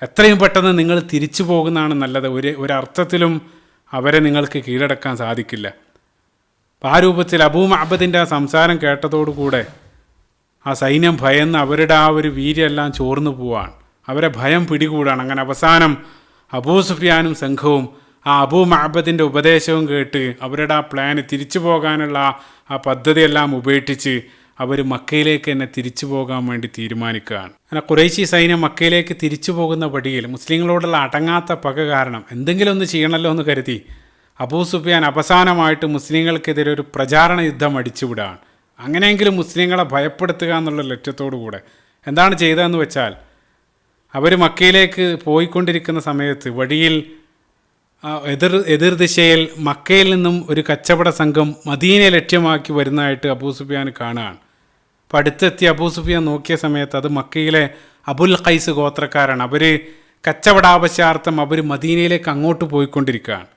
എത്രയും പെട്ടെന്ന് നിങ്ങൾ തിരിച്ചു പോകുന്നതാണ് നല്ലത്. ഒരർത്ഥത്തിലും അവരെ നിങ്ങൾക്ക് കീഴടക്കാൻ സാധിക്കില്ല. അപ്പം ആ രൂപത്തിൽ അബൂ മഅബദിൻ്റെ ആ സംസാരം കേട്ടതോടുകൂടെ ആ സൈന്യം ഭയന്ന് അവരുടെ ആ ഒരു വീര്യമെല്ലാം ചോർന്നു പോവാണ്. അവരെ ഭയം പിടികൂടാണ്. അങ്ങനെ അവസാനം അബൂ സുഫിയാനും സംഘവും ആ അബൂ മഅബദിൻ്റെ ഉപദേശവും കേട്ട് അവരുടെ ആ പ്ലാന് തിരിച്ചു പോകാനുള്ള ആ പദ്ധതിയെല്ലാം ഉപേക്ഷിച്ച് അവർ മക്കയിലേക്ക് തന്നെ തിരിച്ചു പോകാൻ വേണ്ടി തീരുമാനിക്കുകയാണ്. അങ്ങനെ ഖുറൈശി സൈന്യം മക്കയിലേക്ക് തിരിച്ചു പോകുന്ന വഴിയിൽ മുസ്ലിങ്ങളോടുള്ള അടങ്ങാത്ത പക കാരണം എന്തെങ്കിലും ഒന്ന് ചെയ്യണമല്ലോ എന്ന് കരുതി അബൂ സുഫിയാൻ അവസാനമായിട്ട് മുസ്ലിങ്ങൾക്കെതിരെ ഒരു പ്രചാരണ യുദ്ധം അടിച്ചുവിടുകയാണ്. അങ്ങനെയെങ്കിലും മുസ്ലിങ്ങളെ ഭയപ്പെടുത്തുക എന്നുള്ള ലക്ഷ്യത്തോടു കൂടെ എന്താണ് ചെയ്തതെന്ന് വെച്ചാൽ, അവർ മക്കയിലേക്ക് പോയിക്കൊണ്ടിരിക്കുന്ന സമയത്ത് വഴിയിൽ എതിർ ദിശയിൽ മക്കയിൽ നിന്നും ഒരു കച്ചവട സംഘം മദീനയെ ലക്ഷ്യമാക്കി വരുന്നതായിട്ട് അബൂ സുഫിയാൻ കാണുകയാണ്. അപ്പോൾ അടുത്തെത്തി അബൂ സുഫിയാൻ നോക്കിയ സമയത്ത് അത് മക്കയിലെ അബുൽ ഖൈസ് ഗോത്രക്കാരാണ്. അവർ കച്ചവടാവശ്യാർത്ഥം അവർ മദീനയിലേക്ക് അങ്ങോട്ട് പോയിക്കൊണ്ടിരിക്കുകയാണ്.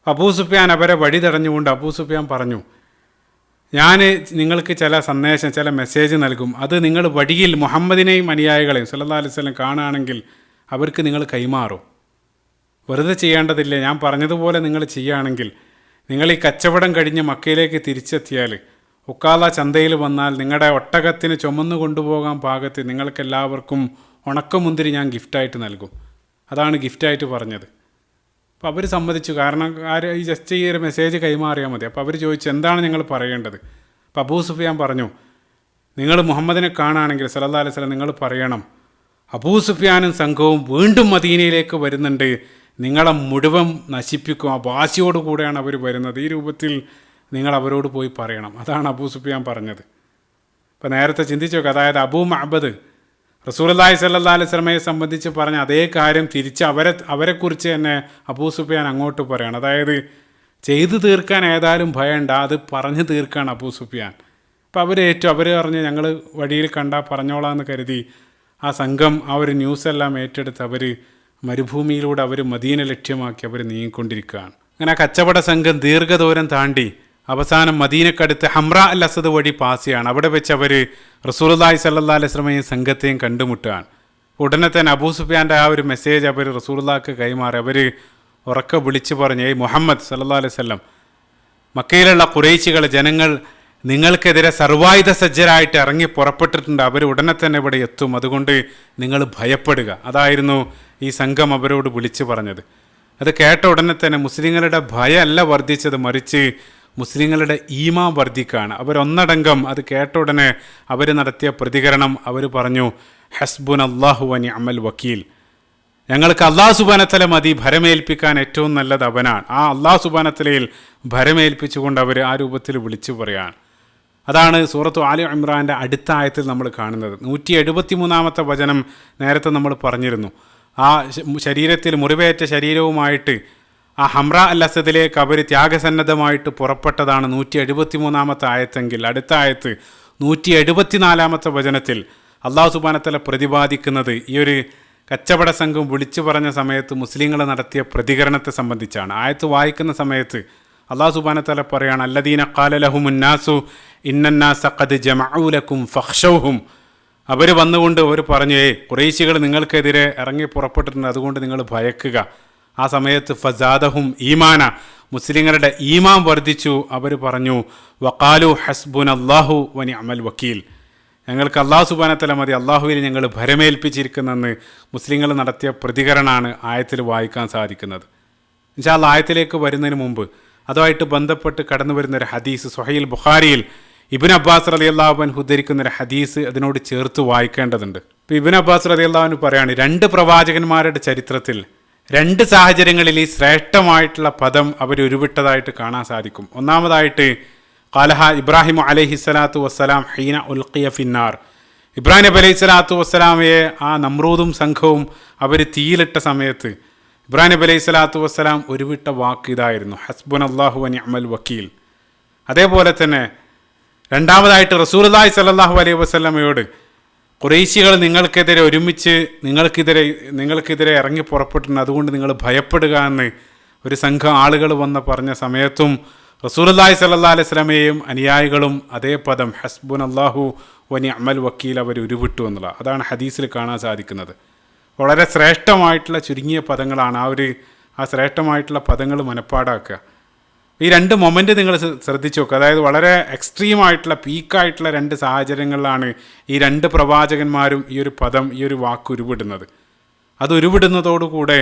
അബൂ സുഫിയാൻ അവരെ വഴി തടഞ്ഞുകൊണ്ട് അബൂ സുഫിയാൻ പറഞ്ഞു, ഞാൻ നിങ്ങൾക്ക് ചില സന്ദേശം, ചില മെസ്സേജ് നൽകും. അത് നിങ്ങൾ വഴിയിൽ മുഹമ്മദിനെയും അനുയായികളെയും സല്ലല്ലാഹു അലൈഹി വസല്ലം കാണുകയാണെങ്കിൽ അവർക്ക് നിങ്ങൾ കൈമാറും. വെറുതെ ചെയ്യേണ്ടതില്ല. ഞാൻ പറഞ്ഞതുപോലെ നിങ്ങൾ ചെയ്യുകയാണെങ്കിൽ, നിങ്ങൾ ഈ കച്ചവടം കഴിഞ്ഞ് മക്കയിലേക്ക് തിരിച്ചെത്തിയാൽ ഉക്കാല ചന്തയിൽ വന്നാൽ നിങ്ങളുടെ ഒട്ടകത്തിന് ചുമന്നു കൊണ്ടുപോകാൻ പാകത്ത് നിങ്ങൾക്കെല്ലാവർക്കും ഉണക്കമുന്തിരി ഞാൻ ഗിഫ്റ്റായിട്ട് നൽകും. അതാണ് ഗിഫ്റ്റായിട്ട് പറഞ്ഞത്. അപ്പോൾ അവർ സമ്മതിച്ചു. കാരണം ഈ ജസ്റ്റ് ഈ ഒരു മെസ്സേജ് കൈമാറിയാൽ മതി. അപ്പോൾ അവർ ചോദിച്ചു, എന്താണ് ഞങ്ങൾ പറയേണ്ടത്? അപ്പോൾ അബൂ സുഫിയാൻ പറഞ്ഞു, നിങ്ങൾ മുഹമ്മദിനെ കാണുകയാണെങ്കിൽ സല്ലല്ലാഹു അലൈഹി വസല്ലം നിങ്ങൾ പറയണം, അബൂ സുഫിയാനും സംഘവും വീണ്ടും മദീനയിലേക്ക് വരുന്നുണ്ട്, നിങ്ങളെ മുഴുവൻ നശിപ്പിക്കും. ആ വാശിയോടുകൂടെയാണ് അവർ വരുന്നത്. ഈ രൂപത്തിൽ നിങ്ങൾ അവരോട് പോയി പറയണം. അതാണ് അബൂ സുഫിയാൻ പറഞ്ഞത്. അപ്പോൾ നേരത്തെ ചിന്തിച്ചു നോക്കുക. അതായത് അബൂ മഅബദ് റസൂലുള്ളാഹി സ്വല്ലല്ലാഹു അലൈഹി വസല്ലമയെ സംബന്ധിച്ച് പറഞ്ഞ അതേ കാര്യം തിരിച്ച് അവരെക്കുറിച്ച് തന്നെ അബൂ സുഫിയാൻ അങ്ങോട്ട് പറയണം. അതായത് ചെയ്തു തീർക്കാൻ ഏതായാലും ഭയണ്ട, അത് പറഞ്ഞു തീർക്കാണ് അബൂ സുഫിയാൻ. അപ്പോൾ അവർ പറഞ്ഞു, ഞങ്ങൾ വഴിയിൽ കണ്ടാൽ പറഞ്ഞോളാമെന്ന് കരുതി ആ സംഘം ആ ഒരു ന്യൂസെല്ലാം ഏറ്റെടുത്ത് അവർ മരുഭൂമിയിലൂടെ അവർ മദീന ലക്ഷ്യമാക്കി അവർ നീങ്ങിക്കൊണ്ടിരിക്കുകയാണ്. അങ്ങനെ ആ കച്ചവട സംഘം ദീർഘദൂരം താണ്ടി അവസാനം മദീനക്കടുത്ത് ഹംറ അൽ അസദ് വഴി പാസ് ചെയ്യാണ്. അവിടെ വെച്ച് അവർ റസൂലുള്ളാഹി സ്വല്ലല്ലാഹു അലൈഹി വസല്ലമയും സംഘത്തെയും കണ്ടുമുട്ടുകയാണ്. ഉടനെ തന്നെ അബൂ സുഫിയാൻ്റെ ആ ഒരു മെസ്സേജ് അവർ റസൂലുള്ളാഹിക്ക് കൈമാറി. അവർ ഉറക്കെ വിളിച്ചു പറഞ്ഞു, ഏയ് മുഹമ്മദ് സല്ലല്ലാഹു അലൈഹി വസല്ലം, മക്കയിലുള്ള ഖുറൈശികൾ ജനങ്ങൾ നിങ്ങൾക്കെതിരെ സർവായുധ സജ്ജരായിട്ട് ഇറങ്ങി പുറപ്പെട്ടിട്ടുണ്ട്. അവർ ഉടനെ തന്നെ ഇവിടെ എത്തും, അതുകൊണ്ട് നിങ്ങൾ ഭയപ്പെടുക. അതായിരുന്നു ഈ സംഘം അവരോട് വിളിച്ചു പറഞ്ഞത്. അത് കേട്ട ഉടനെ തന്നെ മുസ്ലിങ്ങളുടെ ഭയമല്ല വർദ്ധിച്ചത്, മറിച്ച് മുസ്ലിങ്ങളുടെ ഈമാൻ വർദ്ധിക്കുകയാണ്. അവരൊന്നടങ്കം അത് കേട്ട ഉടനെ അവർ നടത്തിയ പ്രതികരണം, അവർ പറഞ്ഞു, ഹസ്ബുനല്ലാഹു വ നിഅമൽ വക്കീൽ, ഞങ്ങൾക്ക് അള്ളാഹു സുബ്ഹാനഹു വ തആല മതി, ഭരമേൽപ്പിക്കാൻ ഏറ്റവും നല്ലത് അവനാണ്. ആ അള്ളാഹു സുബ്ഹാനഹു വ തആലയിൽ ഭരമേൽപ്പിച്ചുകൊണ്ട് അവർ ആ രൂപത്തിൽ വിളിച്ചു പറയാണ്. അതാണ് സൂറത്തു ആലി ഇമ്രാൻ്റെ അടുത്ത ആയത്തിൽ നമ്മൾ കാണുന്നത്. 173-ാമത്തെ വചനം നേരത്തെ നമ്മൾ പറഞ്ഞിരുന്നു. ആ ശരീരത്തിൽ മുറിവേറ്റ ശരീരവുമായിട്ട് ആ ഹംറ അൽ അസദിലേക്ക് അവർ ത്യാഗസന്നദ്ധമായിട്ട് പുറപ്പെട്ടതാണ് 173-ാമത്തെ ആയത്തെങ്കിൽ, അടുത്ത ആയത്ത് 174-ാമത്തെ വചനത്തിൽ അള്ളാഹു സുബ്ഹാനഹു വ തആല പ്രതിപാദിക്കുന്നത് ഈ ഒരു കച്ചവട സംഘം വിളിച്ചു പറഞ്ഞ സമയത്ത് മുസ്ലിങ്ങൾ നടത്തിയ പ്രതികരണത്തെ സംബന്ധിച്ചാണ്. ആയത്ത് വായിക്കുന്ന സമയത്ത് അള്ളാഹു സുബ്ഹാനഹു വ തആല പറയാണ്, അല്ലദീന ഖാല ലഹുമുന്നാസു ഇന്നന്നാസ ഖദ് ജമഉ ലക്കും ഫഖ്ശൗഹും. അവർ വന്നുകൊണ്ട് അവർ പറഞ്ഞു, ഖുറൈശികൾ നിങ്ങൾക്കെതിരെ ഇറങ്ങി പുറപ്പെട്ടിട്ടുണ്ട്, അതുകൊണ്ട് നിങ്ങൾ ഭയക്കുക. ആ സമയത്ത് ഫസാദഹും ഈമാന, മുസ്ലിങ്ങളുടെ ഈമാൻ വർദ്ധിച്ചു. അവർ പറഞ്ഞു, വഖാലു ഹസ്ബുനല്ലാഹു വ നിഅമൽ വക്കീൽ, ഞങ്ങൾക്ക് അള്ളാഹു സുബ്ഹാനഹു വ തആല മതി, അള്ളാഹുവിൽ ഞങ്ങൾ ഭരമേൽപ്പിച്ചിരിക്കുന്നെന്ന് മുസ്ലിങ്ങൾ നടത്തിയ പ്രതികരണമാണ് ആയത്തിൽ വായിക്കാൻ സാധിക്കുന്നത്. ഇൻഷാ അല്ലാഹ് ആയത്തിലേക്ക് വരുന്നതിന് മുമ്പ് അതുമായിട്ട് ബന്ധപ്പെട്ട് കടന്നു വരുന്നൊരു ഹദീസ് സ്വഹീഹുൽ ബുഖാരിയിൽ ഇബ്നു അബ്ബാസ് റളിയല്ലാഹു അൻഹു ഉദ്ധരിക്കുന്നൊരു ഹദീസ് അതിനോട് ചേർത്ത് വായിക്കേണ്ടതുണ്ട്. ഇപ്പോൾ ഇബ്നു അബ്ബാസ് റളിയല്ലാഹു അൻഹു പറയാണ്, 2 പ്രവാചകന്മാരുടെ ചരിത്രത്തിൽ 2 സാഹചര്യങ്ങളിൽ ഈ ശ്രേഷ്ഠമായിട്ടുള്ള പദം അവർ ഉരുവിട്ടതായിട്ട് കാണാൻ സാധിക്കും. ഒന്നാമതായിട്ട് ഖാലഹ ഇബ്രാഹിം അലൈഹിസ്സലാത്തു വസ്സലാം ഹീന ഉൽഖിയ ഫിന്നാർ, ഇബ്രാഹിം നബി അലൈഹി സ്വലാത്തു വസ്സലാമയെ ആ നമ്രൂദും സംഘവും അവർ തീയിലിട്ട സമയത്ത് ഇബ്രാഹിം നബി അലൈഹി സ്വലാത്തു വസ്സലാം ഉരുവിട്ട വാക്ക് ഇതായിരുന്നു, ഹസ്ബുനല്ലാഹു വ നിഅമൽ വക്കീൽ. അതേപോലെ തന്നെ രണ്ടാമതായിട്ട് റസൂലുള്ളാഹി സ്വല്ലല്ലാഹു അലൈഹി വസല്ലമയോട് ഖുറൈശികൾ നിങ്ങൾക്കെതിരെ ഒരുമിച്ച് നിങ്ങൾക്കെതിരെ ഇറങ്ങി പുറപ്പെട്ടിട്ടുണ്ട്, അതുകൊണ്ട് നിങ്ങൾ ഭയപ്പെടുക എന്ന് ഒരു സംഘം ആളുകൾ വന്ന് പറഞ്ഞ സമയത്തും റസൂലുള്ളാഹി സ്വല്ലല്ലാഹു അലൈഹി വസല്ലമയെയും അനുയായികളും അതേ പദം ഹസ്ബുനല്ലാഹു വ നിഅമൽ വക്കീൽ അവർ ഉരുവിട്ടു എന്നുള്ള അതാണ് ഹദീസിൽ കാണാൻ സാധിക്കുന്നത്. വളരെ ശ്രേഷ്ഠമായിട്ടുള്ള ചുരുങ്ങിയ പദങ്ങളാണ്. ആ ശ്രേഷ്ഠമായിട്ടുള്ള പദങ്ങൾ മനഃപ്പാടാക്കുക. ഈ 2 മൊമെൻ്റ് നിങ്ങൾ ശ്രദ്ധിച്ചു നോക്കുക. അതായത് വളരെ എക്സ്ട്രീമായിട്ടുള്ള പീക്കായിട്ടുള്ള 2 സാഹചര്യങ്ങളിലാണ് ഈ 2 പ്രവാചകന്മാരും ഈ ഒരു പദം, ഈ ഒരു വാക്ക് ഉരുവിടുന്നത്. അത് ഉരുവിടുന്നതോടുകൂടെ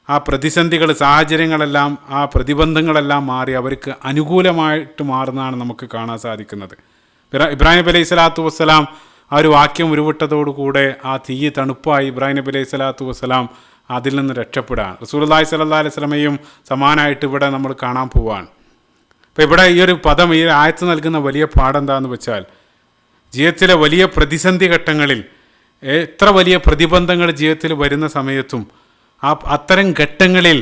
ആ പ്രതിസന്ധികൾ, സാഹചര്യങ്ങളെല്ലാം, ആ പ്രതിബന്ധങ്ങളെല്ലാം മാറി അവർക്ക് അനുകൂലമായിട്ട് മാറുന്നതാണ് നമുക്ക് കാണാൻ സാധിക്കുന്നത്. ഇബ്രാഹിം നബി അലൈഹി സ്വലാത്തു വസ്സലാം ആ ഒരു വാക്യം ഉരുവിട്ടതോടുകൂടെ ആ തീ തണുപ്പായി ഇബ്രാഹിം നബി അലൈഹി സ്വലാത്തു വസ്സലാം അതിൽ നിന്ന് രക്ഷപ്പെടാൻ. റസൂലുള്ളാഹി സ്വല്ലല്ലാഹു അലൈഹി വസല്ലമയും സമാനമായിട്ട് ഇവിടെ നമ്മൾ കാണാൻ പോവാണ്. അപ്പോൾ ഇവിടെ ഈ ഒരു പദം, ഈ ആയത്ത് നൽകുന്ന വലിയ പാഠം എന്താണെന്ന് വെച്ചാൽ, ജീവിതത്തിലെ വലിയ പ്രതിസന്ധി ഘട്ടങ്ങളിൽ, എത്ര വലിയ പ്രതിബന്ധങ്ങൾ ജീവിതത്തിൽ വരുന്ന സമയത്തും അത്തരം ഘട്ടങ്ങളിൽ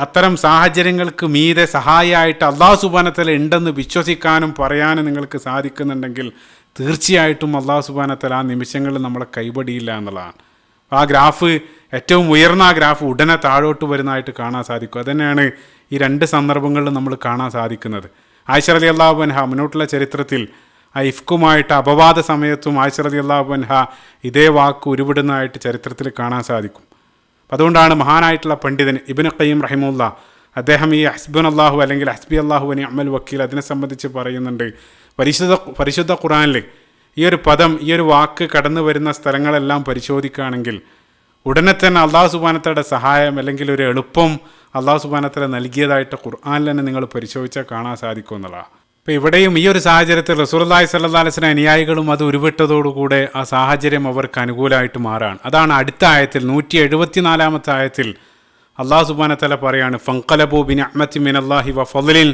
അത്തരം സാഹചര്യങ്ങൾക്ക് മീതെ സഹായിയായിട്ട് അള്ളാഹു സുബ്ഹാനഹു വ തആല ഉണ്ടെന്ന് വിശ്വസിക്കാനും പറയാനും നിങ്ങൾക്ക് സാധിക്കുന്നുണ്ടെങ്കിൽ തീർച്ചയായിട്ടും അള്ളാഹു സുബ്ഹാനഹു വ തആല ആ നിമിഷങ്ങളിൽ നമ്മളെ കൈവടിയില്ല എന്നുള്ളതാണ്. ആ ഗ്രാഫ്, ഏറ്റവും ഉയർന്ന ആ ഗ്രാഫ് ഉടനെ താഴോട്ട് വരുന്നതായിട്ട് കാണാൻ സാധിക്കും. അതുതന്നെയാണ് ഈ 2 സന്ദർഭങ്ങളിൽ നമ്മൾ കാണാൻ സാധിക്കുന്നത്. ആയിഷ റളിയല്ലാഹു അൻഹ മുന്നോട്ടുള്ള ചരിത്രത്തിൽ ആ ഇഫ്കുമായിട്ട് അപവാദ സമയത്തും ആയിഷ റളിയല്ലാഹു അൻഹ ഇതേ വാക്ക് ഉരുവിടുന്നതായിട്ട് ചരിത്രത്തിൽ കാണാൻ സാധിക്കും. അതുകൊണ്ടാണ് മഹാനായിട്ടുള്ള പണ്ഡിതൻ ഇബ്നു ഖയ്യിം റഹിമഹുല്ലാഹ് അദ്ദേഹം ഈ ഹസ്ബുനല്ലാഹു അല്ലെങ്കിൽ ഹസ്ബി അല്ലാഹു വ നിഅമൽ വക്കീൽ അതിനെ സംബന്ധിച്ച് പറയുന്നുണ്ട്. പരിശുദ്ധ ഖുർആനിൽ ഈ ഒരു പദം, ഈ ഒരു വാക്ക് കടന്നു വരുന്ന സ്ഥലങ്ങളെല്ലാം പരിശോധിക്കുകയാണെങ്കിൽ ഉടനെ തന്നെ അള്ളാഹു സുബ്ഹാനഹു വ തആലയുടെ സഹായം അല്ലെങ്കിൽ ഒരു എളുപ്പം അള്ളാഹു സുബ്ഹാനഹു വ തആല നൽകിയതായിട്ട് ഖുർആനിൽ തന്നെ നിങ്ങൾ പരിശോധിച്ചാൽ കാണാൻ സാധിക്കും എന്നുള്ളതാണ്. അപ്പോൾ ഇവിടെയും ഈ ഒരു സാഹചര്യത്തിൽ റസൂലുള്ളാഹി സ്വല്ലല്ലാഹു അലൈഹി വസല്ലം അനുയായികളും അത് ഉരുവിട്ടതോടുകൂടെ ആ സാഹചര്യം അവർക്ക് അനുകൂലമായിട്ട് മാറാണ്. അതാണ് അടുത്ത ആയത്തിൽ 174-ാമത്തെ ആയത്തിൽ അള്ളാഹു സുബ്ഹാനഹു വ തആല പറയാണ്, ഫൻഖലബൂ ബിനിഅ്മത്തി മിനല്ലാഹി വ ഫളിൻ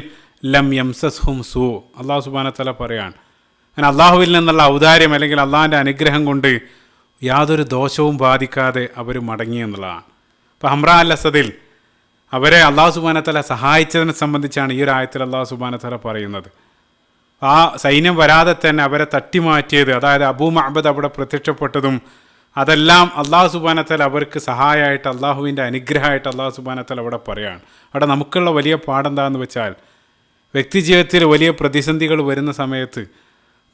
ലം യംസസ്ഹും സൂ. അള്ളാഹു സുബ്ഹാനഹു വ തആല പറയാണ്, അങ്ങനെ അള്ളാഹുവിൽ നിന്നുള്ള ഔദാര്യം അല്ലെങ്കിൽ അള്ളാഹിൻ്റെ അനുഗ്രഹം കൊണ്ട് യാതൊരു ദോഷവും ബാധിക്കാതെ അവർ മടങ്ങി എന്നുള്ളതാണ്. ഇപ്പോൾ ഹംറ അൽ അസദിൽ അവരെ അള്ളാഹു സുബ്ഹാനഹു വ തആല സഹായിച്ചതിനെ സംബന്ധിച്ചാണ് ഈ ഒരു ആയത്തിൽ അള്ളാഹു സുബ്ഹാനഹു വ തആല പറയുന്നത്. ആ സൈന്യം വരാതെ തന്നെ അവരെ തട്ടിമാറ്റിയത്, അതായത് അബൂ മഅബദ് അവിടെ പ്രത്യക്ഷപ്പെട്ടതും അതെല്ലാം അള്ളാഹു സുബ്ഹാനഹു വ തആല അവർക്ക് സഹായമായിട്ട്, അള്ളാഹുവിൻ്റെ അനുഗ്രഹമായിട്ട് അള്ളാഹു സുബ്ഹാനഹു വ തആല അവിടെ പറയാണ്. അവിടെ നമുക്കുള്ള വലിയ പാടെന്താണെന്ന് വെച്ചാൽ, വ്യക്തിജീവിതത്തിൽ വലിയ പ്രതിസന്ധികൾ വരുന്ന സമയത്ത്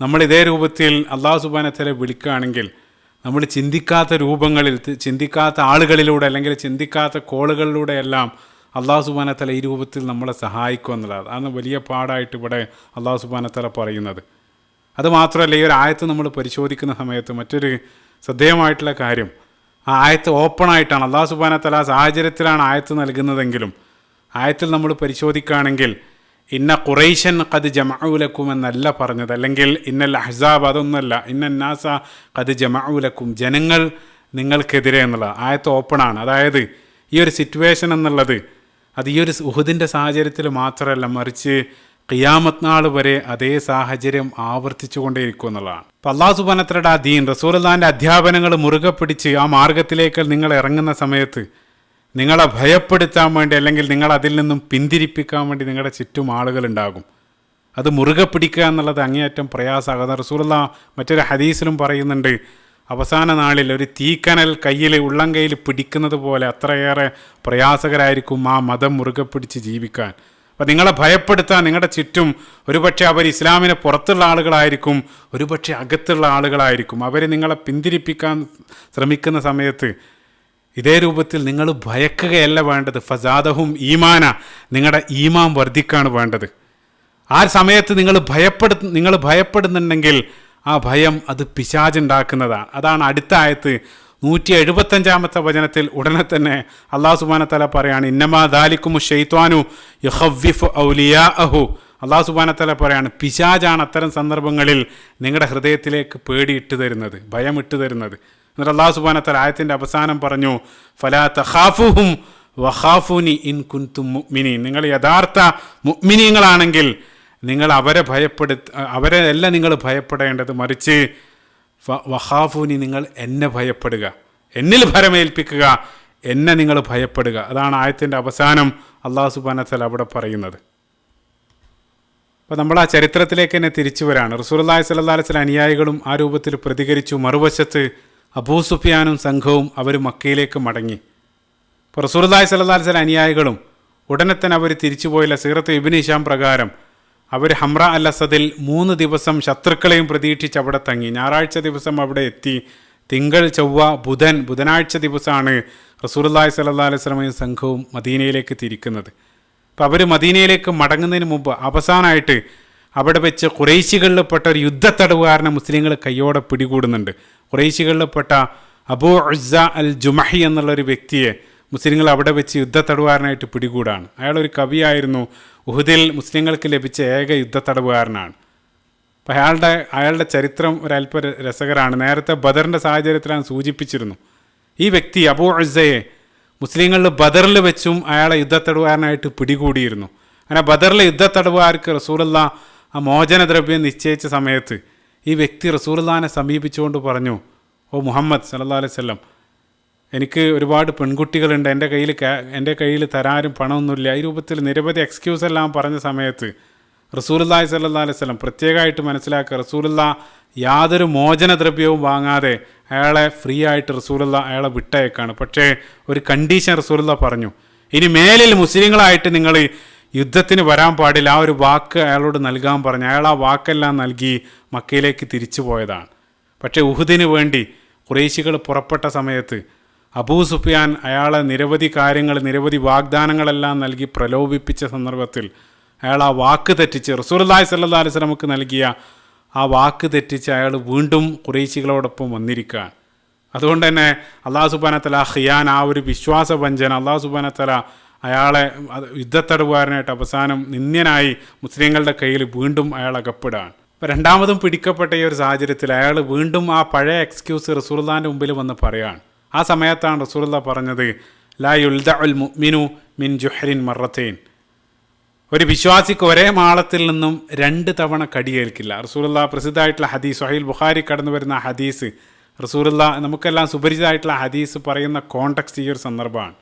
നമ്മൾ ഇതേ രൂപത്തിൽ അള്ളാഹു സുബ്ഹാനഹു വ തആല വിളിക്കുകയാണെങ്കിൽ, നമ്മൾ ചിന്തിക്കാത്ത രൂപങ്ങളിൽ, ചിന്തിക്കാത്ത ആളുകളിലൂടെ അല്ലെങ്കിൽ ചിന്തിക്കാത്ത കോളുകളിലൂടെ എല്ലാം അള്ളാഹു സുബ്ഹാനഹു വ തആല ഈ രൂപത്തിൽ നമ്മളെ സഹായിക്കും എന്നുള്ളത് അതാണ് വലിയ പാടായിട്ട് ഇവിടെ അള്ളാഹു സുബ്ഹാനഹു വ തആല പറയുന്നത്. അതുമാത്രമല്ല, ഈ ഒരു ആയത്ത് നമ്മൾ പരിശോധിക്കുന്ന സമയത്ത് മറ്റൊരു ശ്രദ്ധേയമായിട്ടുള്ള കാര്യം, ആ ആയത്ത് ഓപ്പണായിട്ടാണ്. അള്ളാഹു സുബ്ഹാനഹു വ തആല ആ സാഹചര്യത്തിലാണ് ആയത്ത് നൽകുന്നതെങ്കിലും ആയത്തിൽ നമ്മൾ പരിശോധിക്കുകയാണെങ്കിൽ ഇന്ന ഖുറൈശൻ ഖദ് ജമഉ ലക്കും എന്നല്ല പറഞ്ഞത്, അല്ലെങ്കിൽ ഇന്നൽ അഹ്സാബ്, അതൊന്നുമല്ല. ഇന്ന നാസ ഖദ് ജമഉ ലക്കും, ജനങ്ങൾ നിങ്ങൾക്കെതിരെ എന്നുള്ള ആയത്ത് ഓപ്പണാണ്. അതായത് ഈ ഒരു സിറ്റുവേഷൻ എന്നുള്ളത് അത് ഈ ഒരു ഉഹുദിൻ്റെ സാഹചര്യത്തിൽ മാത്രമല്ല, മറിച്ച് ഖിയാമത്ത് നാൾ വരെ അതേ സാഹചര്യം ആവർത്തിച്ചു കൊണ്ടേയിരിക്കും എന്നുള്ളതാണ്. അപ്പോൾ അള്ളാഹു സുബ്ഹാനഹു വ തആലയുടെ ആ ദീൻ, റസൂലുള്ളാഹിൻ്റെ അധ്യാപനങ്ങൾ മുറുകെ പിടിച്ച് ആ മാർഗത്തിലേക്ക് നിങ്ങൾ ഇറങ്ങുന്ന സമയത്ത് നിങ്ങളെ ഭയപ്പെടുത്താൻ വേണ്ടി അല്ലെങ്കിൽ നിങ്ങൾ അതിൽ നിന്നും പിന്തിരിപ്പിക്കാൻ വേണ്ടി നിങ്ങളുടെ ചുറ്റും ആളുകളുണ്ടാകും. അത് മുറുകെ പിടിക്കുക എന്നുള്ളത് അങ്ങേയറ്റം പ്രയാസമാകുന്ന റസൂലുള്ളാഹി മറ്റൊരു ഹദീസിലും പറയുന്നുണ്ട്, അവസാന നാളിൽ ഒരു തീക്കനൽ ഉള്ളം കയ്യിൽ പിടിക്കുന്നത് പോലെ അത്രയേറെ പ്രയാസകരായിരിക്കും ആ മതം മുറുകെ പിടിച്ച് ജീവിക്കാൻ. അപ്പം നിങ്ങളെ ഭയപ്പെടുത്താൻ നിങ്ങളുടെ ചുറ്റും ഒരുപക്ഷെ അവർ ഇസ്ലാമിന് പുറത്തുള്ള ആളുകളായിരിക്കും, ഒരുപക്ഷെ അകത്തുള്ള ആളുകളായിരിക്കും. അവർ നിങ്ങളെ പിന്തിരിപ്പിക്കാൻ ശ്രമിക്കുന്ന സമയത്ത് ഇതേ രൂപത്തിൽ നിങ്ങൾ ഭയക്കുകയല്ല വേണ്ടത്. ഫസാദഹും ഈമാന, നിങ്ങളുടെ ഈമാൻ വർദ്ധിക്കാണ് വേണ്ടത്. ആ സമയത്ത് നിങ്ങൾ ഭയപ്പെടുന്നുണ്ടെങ്കിൽ ആ ഭയം അത് പിശാചുണ്ടാക്കുന്നതാണ്. അതാണ് അടുത്ത ആയത്ത് 175 വചനത്തിൽ ഉടനെ തന്നെ അള്ളാഹു സുബ്ഹാനഹു വ തആല പറയാണ്, ഇന്നമാ ദാലികുമു ശൈത്വാനു യുഖവ്വിഫു ഔലിയാഅഹു. അള്ളാഹു സുബ്ഹാനഹു വ തആല പറയാണ്, പിശാചാണ് അത്തരം സന്ദർഭങ്ങളിൽ നിങ്ങളുടെ ഹൃദയത്തിലേക്ക് പേടി ഇട്ട് തരുന്നത്, ഭയം ഇട്ട് തരുന്നത്. എന്നിട്ട് അള്ളാഹു സുബ്ഹാനഹു വ തആല ആയത്തിൻ്റെ അവസാനം പറഞ്ഞു, ഫലാ തഖാഫുഹും വഖാഫൂനി ഇൻ കുൻതും മുഅ്മിനീൻ. നിങ്ങൾ യഥാർത്ഥ മുഅ്മിനീങ്ങളാണെങ്കിൽ നിങ്ങൾ അവരെ അല്ല നിങ്ങൾ ഭയപ്പെടേണ്ടത്, മറിച്ച് വഖാഫൂനി, നിങ്ങൾ എന്നെ ഭയപ്പെടുക, എന്നിൽ ഭരമേൽപ്പിക്കുക, എന്നെ നിങ്ങൾ ഭയപ്പെടുക. അതാണ് ആയത്തിൻ്റെ അവസാനം അള്ളാഹു സുബ്ഹാനഹു വ തആല അവിടെ പറയുന്നത്. അപ്പോൾ നമ്മൾ ആ ചരിത്രത്തിലേക്ക് തന്നെ തിരിച്ചു വരാണ്. റസൂലുള്ളാഹി സ്വല്ലല്ലാഹു അലൈഹി വസല്ലം അനുയായികളും ആ രൂപത്തിൽ പ്രതികരിച്ചു. മറുവശത്ത് അബൂ സുഫിയാനും സംഘവും അവർ മക്കയിലേക്ക് മടങ്ങി. അപ്പോൾ റസൂലുള്ളാഹി സ്വല്ലല്ലാഹു അലൈഹി വസല്ലം അനുയായികളും ഉടനെ തന്നെ അവർ തിരിച്ചു പോയില്ല. സീറത്ത് ഇബ്നു ഹിശാം പ്രകാരം അവർ ഹംറ അൽ അസദിൽ 3 ദിവസം ശത്രുക്കളെയും പ്രതീക്ഷിച്ച് അവിടെ തങ്ങി. ഞായറാഴ്ച ദിവസം അവിടെ എത്തി. തിങ്കൾ, ചൊവ്വ, ബുധനാഴ്ച ദിവസമാണ് റസൂലുള്ളാഹി സ്വല്ലല്ലാഹു അലൈഹി വസല്ലമയും സംഘവും മദീനയിലേക്ക് തിരിക്കുന്നത്. അപ്പോൾ അവർ മദീനയിലേക്ക് മടങ്ങുന്നതിന് മുമ്പ് അവസാനമായിട്ട് അവിടെ വെച്ച് ഖുറൈശികളിൽപ്പെട്ട ഒരു യുദ്ധത്തടവുകാരനെ മുസ്ലിങ്ങൾ കയ്യോടെ പിടികൂടുന്നുണ്ട്. ഖുറൈശികളിൽപ്പെട്ട അബൂ ഉസ്സ അൽ ജുമഹി എന്നുള്ളൊരു വ്യക്തിയെ മുസ്ലിങ്ങൾ അവിടെ വെച്ച് യുദ്ധത്തടവുകാരനായിട്ട് പിടികൂടാണ്. അയാളൊരു കവിയായിരുന്നു. ഉഹുദിൽ മുസ്ലിങ്ങൾക്ക് ലഭിച്ച ഏക യുദ്ധത്തടവുകാരനാണ്. അപ്പോൾ അയാളുടെ ചരിത്രം ഒരല്പ രസകരമാണ്. നേരത്തെ ബദറിൻ്റെ സാഹചര്യത്തിലാണ് സൂചിപ്പിച്ചിരുന്നു. ഈ വ്യക്തി അബൂ ഉസ്സയെ മുസ്ലിങ്ങളിൽ ബദറിൽ വെച്ചും അയാളെ യുദ്ധത്തടവുകാരനായിട്ട് പിടികൂടിയിരുന്നു. അങ്ങനെ ബദറിലെ യുദ്ധത്തടവുകാർക്ക് റസൂലുള്ളാഹി ആ മോചനദ്രവ്യം നിശ്ചയിച്ച സമയത്ത് ഈ വ്യക്തി റസൂലുള്ളാഹിനെ സമീപിച്ചുകൊണ്ട് പറഞ്ഞു, ഓ മുഹമ്മദ് സല്ലല്ലാഹു അലൈഹി വസല്ലം, എനിക്ക് ഒരുപാട് പെൺകുട്ടികളുണ്ട്, എൻ്റെ കയ്യിൽ തരാനും പണമൊന്നുമില്ല. ഈ രൂപത്തിൽ നിരവധി എക്സ്ക്യൂസ് എല്ലാം പറഞ്ഞ സമയത്ത് റസൂലുള്ളാഹി സ്വല്ലല്ലാഹു അലൈഹി വസല്ലം പ്രത്യേകമായിട്ട് മനസ്സിലാക്കുക, റസൂലുള്ളാഹി യാതൊരു മോചനദ്രവ്യവും വാങ്ങാതെ അയാളെ ഫ്രീ ആയിട്ട് റസൂലുള്ളാഹി അയാളെ വിട്ടയക്കാണ്. പക്ഷേ ഒരു കണ്ടീഷൻ റസൂലുള്ളാഹി പറഞ്ഞു, ഇനി മേലിൽ മുസ്ലിങ്ങളായിട്ട് നിങ്ങൾ യുദ്ധത്തിന് വരാൻ പാടില്ല. ആ ഒരു വാക്ക് അയാളോട് നൽകാൻ പറഞ്ഞു. അയാൾ ആ വാക്കെല്ലാം നൽകി മക്കയിലേക്ക് തിരിച്ചു പോയതാണ്. പക്ഷേ ഉഹുദിന് വേണ്ടി ഖുറൈശികൾ പുറപ്പെട്ട സമയത്ത് അബൂ സുഫിയാൻ അയാളെ നിരവധി വാഗ്ദാനങ്ങളെല്ലാം നൽകി പ്രലോഭിപ്പിച്ച സന്ദർഭത്തിൽ അയാൾ ആ വാക്ക് തെറ്റിച്ച് റസൂലുള്ളാഹി സ്വല്ലല്ലാഹു അലൈഹി വസല്ലമക്ക് നൽകിയ ആ വാക്ക് തെറ്റിച്ച് അയാൾ വീണ്ടും ഖുറൈശികളോടൊപ്പം വന്നിരിക്കുകയാണ്. അതുകൊണ്ട് തന്നെ അല്ലാഹു സുബ്ഹാനഹു വ തആല ഖിയാൻ, ആ ഒരു വിശ്വാസവഞ്ചന, അല്ലാഹു സുബ്ഹാനഹു വ തആല അയാളെ യുദ്ധത്തടവുകാരനായിട്ട് അവസാനം നിന്ദ്യനായി മുസ്ലിങ്ങളുടെ കയ്യിൽ വീണ്ടും അയാൾ അകപ്പെടുകയാണ്. അപ്പോൾ രണ്ടാമതും പിടിക്കപ്പെട്ട ഈ ഒരു സാഹചര്യത്തിൽ അയാൾ വീണ്ടും ആ പഴയ എക്സ്ക്യൂസ് റസൂലുള്ളാഹിൻ്റെ മുമ്പിൽ വന്ന് പറയുകയാണ്. ആ സമയത്താണ് റസൂലുള്ളാഹി പറഞ്ഞത്, ലാ യുൽദഉൽ മുഅ്മിനു മിൻ ജുഹ്രിൻ മറത്തൈൻ. ഒരു വിശ്വാസിക്ക് ഒരേ മാളത്തിൽ നിന്നും 2 തവണ കടിയേൽക്കില്ല. റസൂലുള്ളാഹി പ്രസിദ്ധമായിട്ടുള്ള ഹദീസ്, സ്വഹീഹുൽ ബുഖാരി കടന്നു വരുന്ന ഹദീസ്, റസൂലുള്ളാഹി നമുക്കെല്ലാം സുപരിചിതമായിട്ടുള്ള ഹദീസ് പറയുന്ന കോണ്ടെക്സ്റ്റ് ഈ ഒരു സന്ദർഭമാണ്.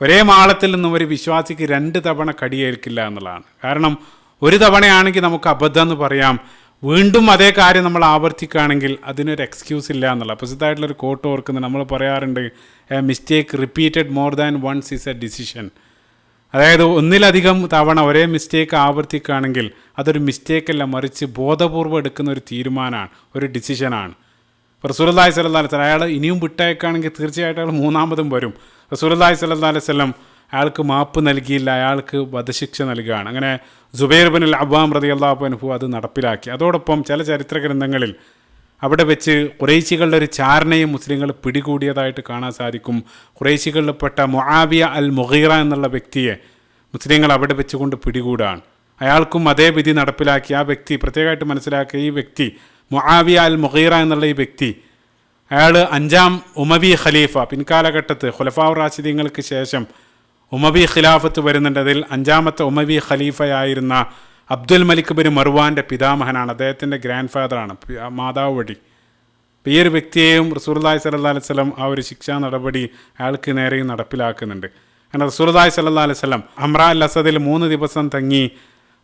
ഒരേ മാളത്തിൽ നിന്നും ഒരു വിശ്വാസിക്ക് 2 തവണ കടിയേൽക്കില്ല എന്നുള്ളതാണ്. കാരണം ഒരു തവണയാണെങ്കിൽ നമുക്ക് അബദ്ധം എന്ന് പറയാം, വീണ്ടും അതേ കാര്യം നമ്മൾ ആവർത്തിക്കുകയാണെങ്കിൽ അതിനൊരു എക്സ്ക്യൂസ് ഇല്ല എന്നുള്ള പ്രസിദ്ധമായിട്ടുള്ളൊരു കോട്ട് ഓർക്കുന്നത് നമ്മൾ പറയാറുണ്ട്, a mistake repeated more than once is a decision. അതായത് ഒന്നിലധികം തവണ ഒരേ മിസ്റ്റേക്ക് ആവർത്തിക്കുകയാണെങ്കിൽ അതൊരു മിസ്റ്റേക്കല്ല, മറിച്ച് ബോധപൂർവ്വം എടുക്കുന്ന ഒരു തീരുമാനമാണ്, ഒരു ഡിസിഷനാണ്. റസൂലുള്ളാഹി സ്വല്ലല്ലാഹു അലൈഹി വസല്ലം അയാൾ ഇനിയും വിട്ടയക്കുകയാണെങ്കിൽ തീർച്ചയായിട്ടും അയാൾ മൂന്നാമതും വരും. റസൂലുള്ളാഹി സ്വല്ലല്ലാഹു അലൈഹി വസല്ലം അയാൾക്ക് മാപ്പ് നൽകിയില്ല, അയാൾക്ക് വധശിക്ഷ നൽകുകയാണ്. അങ്ങനെ സുബൈർ ബിനുൽ അവ്വാം റളിയല്ലാഹു അൻഹു അത് നടപ്പിലാക്കി. അതോടൊപ്പം ചില ചരിത്ര ഗ്രന്ഥങ്ങളിൽ അവിടെ വെച്ച് ഖുറൈശികളുടെ ഒരു ചാരണയും മുസ്ലിങ്ങൾ പിടികൂടിയതായിട്ട് കാണാൻ സാധിക്കും. ഖുറൈശികളിൽപ്പെട്ട മുആവിയ അൽ മുഗീറ എന്നുള്ള വ്യക്തിയെ മുസ്ലിങ്ങൾ അവിടെ വെച്ചുകൊണ്ട് പിടികൂടാണ്. അയാൾക്കും അതേ വിധി നടപ്പിലാക്കി. ആ വ്യക്തി പ്രത്യേകമായിട്ട് മനസ്സിലാക്കിയ ഈ വ്യക്തി മുആവിയ അൽ മുഗീറ എന്നുള്ള ഈ വ്യക്തി, അയാൾ 5ാം ഉമവി ഖലീഫ, പിൻകാലഘട്ടത്ത് ഖുലഫാഉർ റാഷിദീങ്ങൾക്ക് ശേഷം ഉമവി ഖിലാഫത്ത് വരുന്നുണ്ട്. അതിൽ 5ാമത്തെ ഉമവി ഖലീഫയായിരുന്ന അബ്ദുൽ മലിക് ബിൻ മർവാൻ്റെ പിതാമഹനാണ്, അദ്ദേഹത്തിൻ്റെ ഗ്രാൻഡ് ഫാദറാണ്, മാതാവ് വഴി. ഈ ഒരു വ്യക്തിയെയും റസൂലുള്ളാഹി സ്വല്ലല്ലാഹു അലൈഹി വസല്ലം ആ ഒരു ശിക്ഷാ നടപടി അയാൾക്ക് നേരെയും നടപ്പിലാക്കുന്നുണ്ട്. അങ്ങനെ റസൂലുള്ളാഹി സ്വല്ലല്ലാഹു അലൈഹി വസല്ലം ഹംറ അൽ അസദിൽ 3 ദിവസം തങ്ങി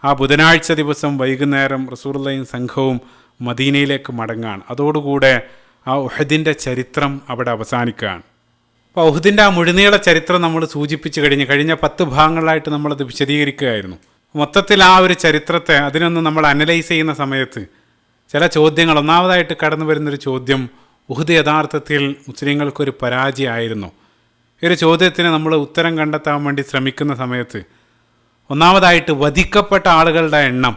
ആ ബുധനാഴ്ച ദിവസം വൈകുന്നേരം റസൂലുള്ളാഹിയും സംഘവും മദീനയിലേക്ക് മടങ്ങാണ്. അതോടുകൂടെ ആ ഉഹദിൻ്റെ ചരിത്രം അവിടെ അവസാനിക്കുകയാണ്. അപ്പോൾ ഉഹദിൻ്റെ ആ മുഴുനീള ചരിത്രം നമ്മൾ സൂചിപ്പിച്ച് കഴിഞ്ഞ 10 ഭാഗങ്ങളായിട്ട് നമ്മളത് വിശദീകരിക്കുകയായിരുന്നു. മൊത്തത്തിൽ ആ ഒരു ചരിത്രത്തെ അതിനൊന്ന് നമ്മൾ അനലൈസ് ചെയ്യുന്ന സമയത്ത് ചില ചോദ്യങ്ങൾ, ഒന്നാമതായിട്ട് കടന്നു വരുന്നൊരു ചോദ്യം, ഉഹദ് യഥാർത്ഥത്തിൽ മുസ്ലിങ്ങൾക്കൊരു പരാജയമായിരുന്നു? ഈ ഒരു ചോദ്യത്തിന് നമ്മൾ ഉത്തരം കണ്ടെത്താൻ വേണ്ടി ശ്രമിക്കുന്ന സമയത്ത് ഒന്നാമതായിട്ട് വധിക്കപ്പെട്ട ആളുകളുടെ എണ്ണം,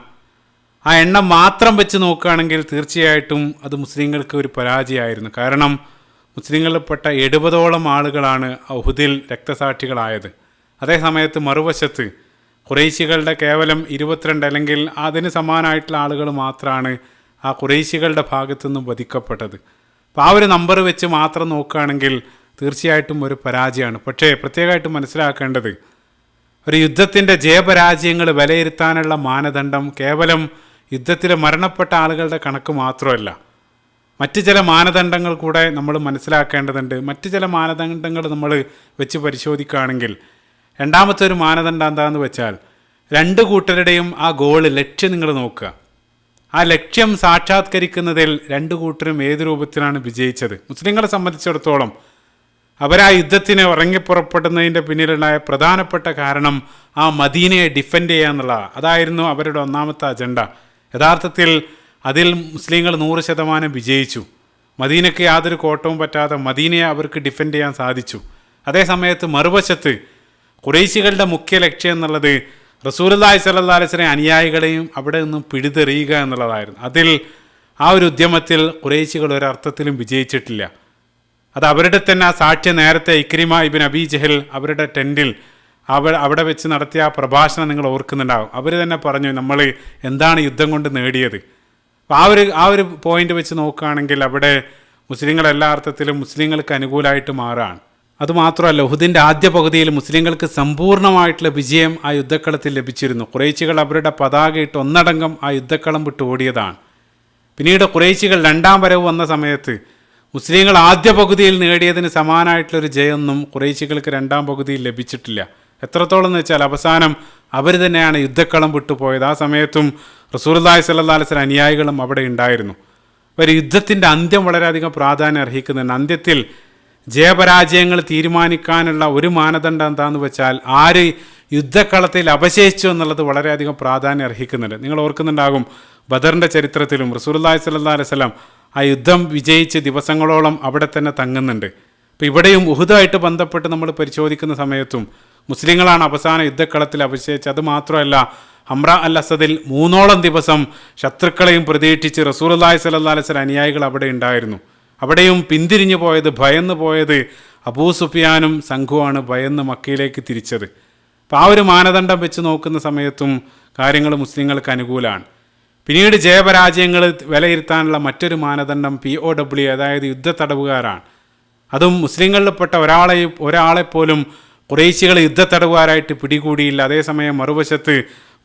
ആ എണ്ണം മാത്രം വെച്ച് നോക്കുകയാണെങ്കിൽ തീർച്ചയായിട്ടും അത് മുസ്ലിങ്ങൾക്ക് ഒരു പരാജയമായിരുന്നു. കാരണം മുസ്ലിങ്ങളിൽപ്പെട്ട 70ഓളം ആളുകളാണ് ഉഹദിൽ രക്തസാക്ഷികളായത്. അതേസമയത്ത് മറുവശത്ത് ഖുറൈശികളുടെ കേവലം 22 അല്ലെങ്കിൽ അതിന് സമാനമായിട്ടുള്ള ആളുകൾ മാത്രമാണ് ആ ഖുറൈശികളുടെ ഭാഗത്തു നിന്നും വധിക്കപ്പെട്ടത്. അപ്പോൾ ആ ഒരു നമ്പർ വെച്ച് മാത്രം നോക്കുകയാണെങ്കിൽ തീർച്ചയായിട്ടും ഒരു പരാജയമാണ്. പക്ഷേ പ്രത്യേകമായിട്ട് മനസ്സിലാക്കേണ്ടത്, ഒരു യുദ്ധത്തിൻ്റെ ജയപരാജയങ്ങൾ വിലയിരുത്താനുള്ള മാനദണ്ഡം കേവലം യുദ്ധത്തിൽ മരണപ്പെട്ട ആളുകളുടെ കണക്ക് മാത്രമല്ല, മറ്റ് ചില മാനദണ്ഡങ്ങൾ കൂടെ നമ്മൾ മനസ്സിലാക്കേണ്ടതുണ്ട്. മറ്റ് ചില മാനദണ്ഡങ്ങൾ നമ്മൾ വെച്ച് പരിശോധിക്കുകയാണെങ്കിൽ രണ്ടാമത്തെ ഒരു മാനദണ്ഡം എന്താണെന്ന് വെച്ചാൽ, 2 കൂട്ടരുടെയും ആ ഗോള്, ലക്ഷ്യം നിങ്ങൾ നോക്കുക. ആ ലക്ഷ്യം സാക്ഷാത്കരിക്കുന്നതിൽ 2 കൂട്ടരും ഏത് രൂപത്തിലാണ് വിജയിച്ചത്? മുസ്ലിങ്ങളെ സംബന്ധിച്ചിടത്തോളം അവരാ യുദ്ധത്തിന് ഇറങ്ങിപ്പുറപ്പെടുന്നതിൻ്റെ പിന്നിലുണ്ടായ പ്രധാനപ്പെട്ട കാരണം ആ മദീനയെ ഡിഫെൻഡ് ചെയ്യുക എന്നുള്ളതാണ്. അതായിരുന്നു അവരുടെ ഒന്നാമത്തെ അജണ്ട. യഥാർത്ഥത്തിൽ അതിൽ മുസ്ലിങ്ങൾ 100% വിജയിച്ചു. മദീനയ്ക്ക് യാതൊരു കോട്ടവും പറ്റാതെ മദീനയെ അവർക്ക് ഡിഫെൻഡ് ചെയ്യാൻ സാധിച്ചു. അതേസമയത്ത് മറുവശത്ത് ഖുറൈശികളുടെ മുഖ്യ ലക്ഷ്യം എന്നുള്ളത് റസൂലുള്ളാഹി സ്വല്ലല്ലാഹു അലൈഹി വസല്ലം അനുയായികളെയും അവിടെ നിന്നും പിടിതെറിയുക എന്നുള്ളതായിരുന്നു. അതിൽ ആ ഒരു ഉദ്യമത്തിൽ ഖുറൈശികൾ ഒരർത്ഥത്തിലും വിജയിച്ചിട്ടില്ല. അത് അവരുടെ തന്നെ ആ സാക്ഷ്യം നേരത്തെ ഇക്രിമ ഇബ്ൻ അബീ ജഹൽ അവരുടെ ടെൻറ്റിൽ അവിടെ വെച്ച് നടത്തിയ ആ പ്രഭാഷണം നിങ്ങൾ ഓർക്കുന്നുണ്ടാകും. അവർ തന്നെ പറഞ്ഞു, നമ്മൾ എന്താണ് യുദ്ധം കൊണ്ട് നേടിയത്. അപ്പോൾ ആ ഒരു പോയിന്റ് വെച്ച് നോക്കുകയാണെങ്കിൽ അവിടെ മുസ്ലിങ്ങൾ എല്ലാ അർത്ഥത്തിലും മുസ്ലിങ്ങൾക്ക് അനുകൂലമായിട്ട് മാറുകയാണ്. അതുമാത്രമല്ല, ഉഹദിൻ്റെ ആദ്യ പകുതിയിൽ മുസ്ലിങ്ങൾക്ക് സമ്പൂർണ്ണമായിട്ടുള്ള വിജയം ആ യുദ്ധക്കളത്തിൽ ലഭിച്ചിരുന്നു. ഖുറൈശികൾ അവരുടെ പതാകയിട്ട് ഒന്നടങ്കം ആ യുദ്ധക്കളം വിട്ട് ഓടിയതാണ്. പിന്നീട് ഖുറൈശികൾ 2ാം വരവ് വന്ന സമയത്ത് മുസ്ലിങ്ങൾ ആദ്യ പകുതിയിൽ നേടിയതിന് സമാനമായിട്ടുള്ളൊരു ജയമൊന്നും ഖുറൈശികൾക്ക് 2ാം പകുതിയിൽ ലഭിച്ചിട്ടില്ല. എത്രത്തോളം എന്ന് വെച്ചാൽ അവസാനം അവർ തന്നെയാണ് യുദ്ധക്കളം വിട്ടുപോയത്. ആ സമയത്തും റസൂലുള്ളാഹി സ്വല്ലല്ലാഹു അലൈഹി വസല്ലം അനുയായികളും അവിടെ ഉണ്ടായിരുന്നു. ഒരു യുദ്ധത്തിൻ്റെ അന്ത്യം വളരെയധികം പ്രാധാന്യം അർഹിക്കുന്നുണ്ട്. അന്ത്യത്തിൽ ജയപരാജയങ്ങൾ തീരുമാനിക്കാനുള്ള ഒരു മാനദണ്ഡം എന്താണെന്ന് വെച്ചാൽ ആര് യുദ്ധക്കളത്തിൽ അവശേഷിച്ചു എന്നുള്ളത് വളരെയധികം പ്രാധാന്യം അർഹിക്കുന്നുണ്ട്. നിങ്ങൾ ഓർക്കുന്നുണ്ടാകും, ബദറിൻ്റെ ചരിത്രത്തിലും റസൂലുള്ളാഹി സ്വല്ലല്ലാഹു അലൈഹി വസല്ലം ആ യുദ്ധം വിജയിച്ച് ദിവസങ്ങളോളം അവിടെ തന്നെ തങ്ങുന്നുണ്ട്. അപ്പോൾ ഇവിടെയും ഉഹുദുമായിട്ട് ബന്ധപ്പെട്ട് നമ്മൾ പരിശോധിക്കുന്ന സമയത്തും മുസ്ലിങ്ങളാണ് അവസാന യുദ്ധക്കളത്തിൽ അവശേഷിച്ചത്. അതുമാത്രമല്ല, ഹംറ അൽ അസദിൽ 3ഓളം ദിവസം ശത്രുക്കളെയും പ്രതീക്ഷിച്ച് റസൂലുള്ളാഹി സ്വല്ലല്ലാഹു അലൈഹി വസല്ലം അനുയായികൾ അവിടെ ഉണ്ടായിരുന്നു. അവിടെയും പിന്തിരിഞ്ഞു പോയത്, ഭയന്ന് പോയത് അബൂ സുഫിയാനും സംഘവുമാണ് ഭയന്ന് മക്കയിലേക്ക് തിരിച്ചത്. അപ്പോൾ ആ ഒരു മാനദണ്ഡം വെച്ച് നോക്കുന്ന സമയത്തും കാര്യങ്ങൾ മുസ്ലിങ്ങൾക്ക് അനുകൂലമാണ്. പിന്നീട് ജയപരാജയങ്ങൾ വിലയിരുത്താനുള്ള മറ്റൊരു മാനദണ്ഡം POW, അതായത് യുദ്ധത്തടവുകാരാണ്. അതും മുസ്ലിങ്ങളിൽപ്പെട്ട ഒരാളെപ്പോലും ഖുറൈശികൾ യുദ്ധത്തടവുകാരായിട്ട് പിടികൂടിയില്ല. അതേസമയം മറുവശത്ത്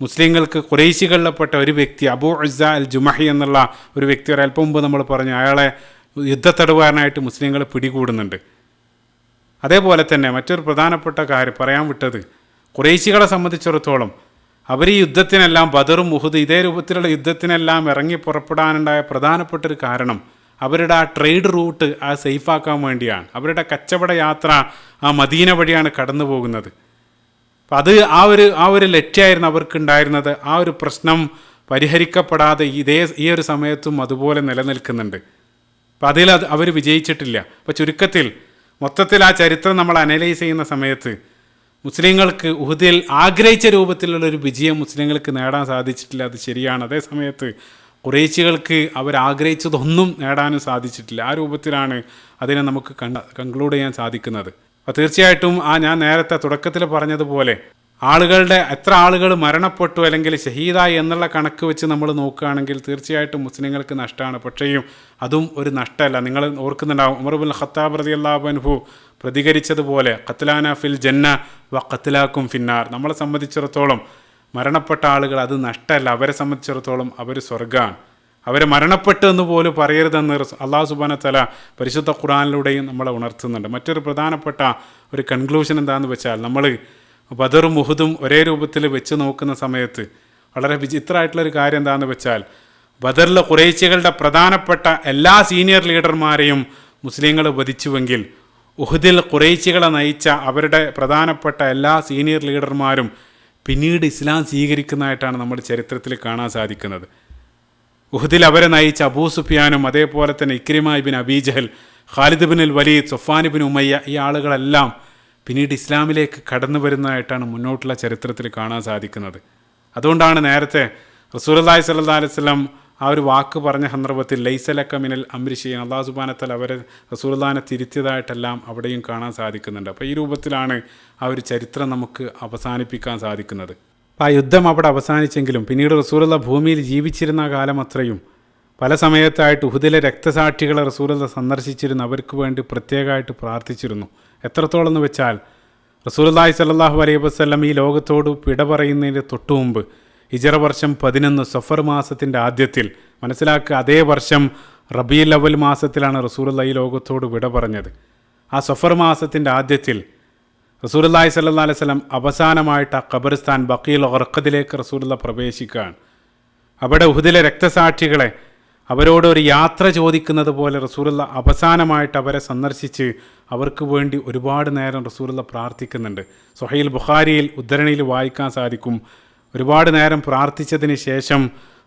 മുസ്ലിങ്ങൾക്ക് ഖുറൈശികളിൽപ്പെട്ട ഒരു വ്യക്തി, അബൂ ഉസ്സ അൽ ജുമഹി എന്നുള്ള ഒരു വ്യക്തി, ഒരല്പം മുമ്പ് നമ്മൾ പറഞ്ഞു, അയാളെ യുദ്ധത്തടവുകാരനായിട്ട് മുസ്ലിങ്ങൾ പിടികൂടുന്നുണ്ട്. അതേപോലെ തന്നെ മറ്റൊരു പ്രധാനപ്പെട്ട കാര്യം പറയാൻ വിട്ടത്, ഖുറൈശികളെ സംബന്ധിച്ചിടത്തോളം അവർ ഈ യുദ്ധത്തിനെല്ലാം ബദറും ഉഹുദ് ഇതേ രൂപത്തിലുള്ള യുദ്ധത്തിനെല്ലാം ഇറങ്ങി പുറപ്പെടാനുണ്ടായ പ്രധാനപ്പെട്ടൊരു കാരണം അവരുടെ ആ ട്രേഡ് റൂട്ട് ആ സേഫാക്കാൻ വേണ്ടിയാണ്. അവരുടെ കച്ചവട യാത്ര ആ മദീന വഴിയാണ് കടന്നു പോകുന്നത്. അപ്പം അത് ആ ഒരു ലക്ഷ്യമായിരുന്നു അവർക്കുണ്ടായിരുന്നത്. ആ ഒരു പ്രശ്നം പരിഹരിക്കപ്പെടാതെ ഈ ഒരു സമയത്തും അതുപോലെ നിലനിൽക്കുന്നുണ്ട്. അപ്പം അതിൽ അവർ വിജയിച്ചിട്ടില്ല. അപ്പോൾ ചുരുക്കത്തിൽ മൊത്തത്തിൽ ആ ചരിത്രം നമ്മൾ അനലൈസ് ചെയ്യുന്ന സമയത്ത് മുസ്ലിങ്ങൾക്ക് ഉഹുദിൽ ആഗ്രഹിച്ച രൂപത്തിലുള്ളൊരു വിജയം മുസ്ലിങ്ങൾക്ക് നേടാൻ സാധിച്ചിട്ടില്ല. അത് ശരിയാണ്. അതേ സമയത്ത് ഖുറൈശികൾക്ക് അവരാഗ്രഹിച്ചതൊന്നും നേടാനും സാധിച്ചിട്ടില്ല. ആ രൂപത്തിലാണ് അതിനെ നമുക്ക് കൺക്ലൂഡ് ചെയ്യാൻ സാധിക്കുന്നത്. അപ്പോൾ തീർച്ചയായിട്ടും ഞാൻ നേരത്തെ തുടക്കത്തിൽ പറഞ്ഞതുപോലെ എത്ര ആളുകൾ മരണപ്പെട്ടു അല്ലെങ്കിൽ ഷഹീദായി എന്നുള്ള കണക്ക് വെച്ച് നമ്മൾ നോക്കുകയാണെങ്കിൽ തീർച്ചയായിട്ടും മുസ്ലിങ്ങൾക്ക് നഷ്ടമാണ്. പക്ഷേയും അതും ഒരു നഷ്ടമല്ല. നിങ്ങൾ ഓർക്കുന്നുണ്ടാവും ഉമർ ഇബ്നുൽ ഖത്താബ് റളിയല്ലാഹു അൻഹു പ്രതികരിച്ചതുപോലെ ഖത്ലാന ഫിൽ ജന്ന വ ഖത്ലാക്കും ഫിന്നാർ. നമ്മളെ സംബന്ധിച്ചിടത്തോളം മരണപ്പെട്ട ആളുകൾ അത് നഷ്ടമല്ല, അവരെ സംബന്ധിച്ചിടത്തോളം അവർ സ്വർഗ്ഗമാണ്. അവരെ മരണപ്പെട്ടു എന്ന് പോലും പറയരുതെന്ന് അല്ലാഹു സുബ്ഹാനഹു വ തആല പരിശുദ്ധ ഖുർആനിലൂടെയും നമ്മളെ ഉണർത്തുന്നുണ്ട്. മറ്റൊരു പ്രധാനപ്പെട്ട ഒരു കൺക്ലൂഷൻ എന്താണെന്ന് വെച്ചാൽ നമ്മൾ ബദറും ഉഹുദും ഒരേ രൂപത്തിൽ വെച്ച് നോക്കുന്ന സമയത്ത് വളരെ വിചിത്രമായിട്ടുള്ളൊരു കാര്യം എന്താണെന്ന് വെച്ചാൽ ബദറിലെ ഖുറൈശികളുടെ പ്രധാനപ്പെട്ട എല്ലാ സീനിയർ ലീഡർമാരെയും മുസ്ലിങ്ങൾ വധിച്ചുവെങ്കിൽ ഉഹുദിൽ ഖുറൈശികളെ നയിച്ച അവരുടെ പ്രധാനപ്പെട്ട എല്ലാ സീനിയർ ലീഡർമാരും പിന്നീട് ഇസ്ലാം സ്വീകരിക്കുന്നതായിട്ടാണ് നമ്മൾ ചരിത്രത്തിൽ കാണാൻ സാധിക്കുന്നത്. ഉഹുദിൽ അവരെ നയിച്ച അബൂ സുഫിയാനും അതേപോലെ തന്നെ ഇക്രിമ ഇബ്നു അബീ ജഹൽ, ഖാലിദ് ഇബ്നുൽ വലീദ്, സഫ്വാൻ ഇബ്നു ഉമയ്യ ഈ ആളുകളെല്ലാം പിന്നീട് ഇസ്ലാമിലേക്ക് കടന്നു വരുന്നതായിട്ടാണ് മുന്നോട്ടുള്ള ചരിത്രത്തിൽ കാണാൻ സാധിക്കുന്നത്. അതുകൊണ്ടാണ് നേരത്തെ റസൂലുള്ളാഹി സ്വല്ലല്ലാഹു അലൈഹി വസല്ലം ആ ഒരു വാക്ക് പറഞ്ഞ സന്ദർഭത്തിൽ ലൈസ ലക മിനൽ അംരി ഷൈഅൻ അല്ലാഹു സുബ്ഹാനഹു വ തആല അവരെ റസൂലുള്ളാഹിനെ തിരുത്തിയതായിട്ടെല്ലാം അവിടെയും കാണാൻ സാധിക്കുന്നുണ്ട്. അപ്പോൾ ഈ രൂപത്തിലാണ് ആ ഒരു ചരിത്രം നമുക്ക് അവസാനിപ്പിക്കാൻ സാധിക്കുന്നത്. അപ്പോൾ ആ യുദ്ധം അവിടെ അവസാനിച്ചെങ്കിലും പിന്നീട് റസൂലുള്ള ഭൂമിയിൽ ജീവിച്ചിരുന്ന കാലം അത്രയും പല സമയത്തായിട്ട് ഉഹുദിലെ രക്തസാക്ഷികളെ റസൂലുള്ള സന്ദർശിച്ചിരുന്നു. അവർക്ക് വേണ്ടി പ്രത്യേകമായിട്ട് പ്രാർത്ഥിച്ചിരുന്നു. എത്രത്തോളം എന്ന് വെച്ചാൽ റസൂലുള്ളാഹി സ്വല്ലല്ലാഹു അലൈഹി വസല്ലം ഈ ലോകത്തോട് വിട പറയുന്നതിന് തൊട്ടു മുമ്പ് ഹിജറ വർഷം 11 സഫർ മാസത്തിൻ്റെ ആദ്യത്തിൽ, മനസ്സിലാക്കുക അതേ വർഷം റബീഉൽ അവൽ മാസത്തിലാണ് റസൂലുള്ളാഹി ഈ ലോകത്തോട് വിട പറഞ്ഞത്. ആ സഫർ മാസത്തിൻ്റെ ആദ്യത്തിൽ റസൂലുള്ളാഹി സ്വല്ലല്ലാഹു അലൈഹി വസല്ലം അവസാനമായിട്ട് ആ ഖബർസ്ഥാൻ ബഖീഉൽ ഗർഖദിലേക്ക് റസൂലുള്ളാഹി പ്രവേശിക്കുകയാണ്. അവിടെ ഉഹുദിലെ രക്തസാക്ഷികളെ അവരോട് ഒരു യാത്ര ചോദിക്കുന്നത് പോലെ റസൂലുള്ളാഹി അവസാനമായിട്ട് അവരെ സന്ദർശിച്ച് അവർക്ക് വേണ്ടി ഒരുപാട് നേരം റസൂലുള്ളാഹി പ്രാർത്ഥിക്കുന്നുണ്ട്. സ്വഹീഹുൽ ബുഖാരിയിൽ ഉദ്ധരണിയിൽ വായിക്കാൻ സാധിക്കും. ഒരുപാട് നേരം പ്രാർത്ഥിച്ചതിന് ശേഷം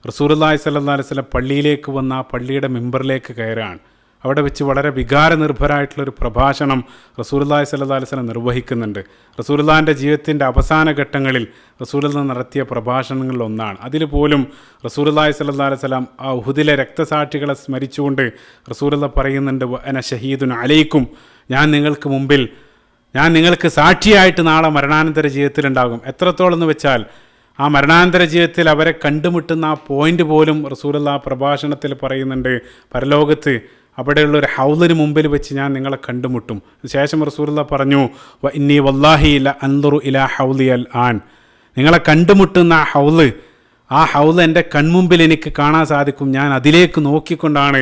റസൂലുള്ളാഹി സ്വല്ലല്ലാഹു അലൈഹി വസല്ലം പള്ളിയിലേക്ക് വന്ന ആ പള്ളിയുടെ മിമ്പറിലേക്ക് കയറുകയാണ്. അവിടെ വെച്ച് വളരെ വികാരനിർഭരമായിട്ടുള്ളൊരു പ്രഭാഷണം റസൂലുള്ളാഹി സ്വല്ലല്ലാഹു അലൈഹി വസല്ലം നിർവഹിക്കുന്നുണ്ട്. റസൂലുള്ളാഹിൻ്റെ ജീവിതത്തിൻ്റെ അവസാന ഘട്ടങ്ങളിൽ റസൂലുള്ളാഹി നടത്തിയ പ്രഭാഷണങ്ങളിൽ ഒന്നാണ്. അതിൽ പോലും റസൂലുള്ളാഹി സ്വല്ലല്ലാഹു അലൈഹി വസല്ലം ആ ഉഹുദിലെ രക്തസാക്ഷികളെ സ്മരിച്ചുകൊണ്ട് റസൂലുള്ളാഹി പറയുന്നുണ്ട്, അന ഷഹീദുൻ അലൈക്കും, ഞാൻ നിങ്ങൾക്ക് സാക്ഷിയായിട്ട് നാളെ മരണാനന്തര ജീവിതത്തിലുണ്ടാകും. എത്രത്തോളം എന്ന് വെച്ചാൽ ആ മരണാനന്തര ജീവിതത്തിൽ അവരെ കണ്ടുമുട്ടുന്ന ആ പോയിന്റ് പോലും റസൂലുള്ളാഹി പ്രഭാഷണത്തിൽ പറയുന്നുണ്ട്. പരലോകത്ത് അവിടെയുള്ളൊരു ഹൗലിന് മുമ്പിൽ വെച്ച് ഞാൻ നിങ്ങളെ കണ്ടുമുട്ടും. ശേഷം റസൂലുള്ളാഹി പറഞ്ഞു, വ ഇന്നി വല്ലാഹി ല അൻദുറു ഇലാ ഹൗലി അൽ ആൻ, നിങ്ങളെ കണ്ടുമുട്ടുന്ന ആ ഹൗല് എൻ്റെ കൺമുമ്പിൽ എനിക്ക് കാണാൻ സാധിക്കും. ഞാൻ അതിലേക്ക് നോക്കിക്കൊണ്ടാണ്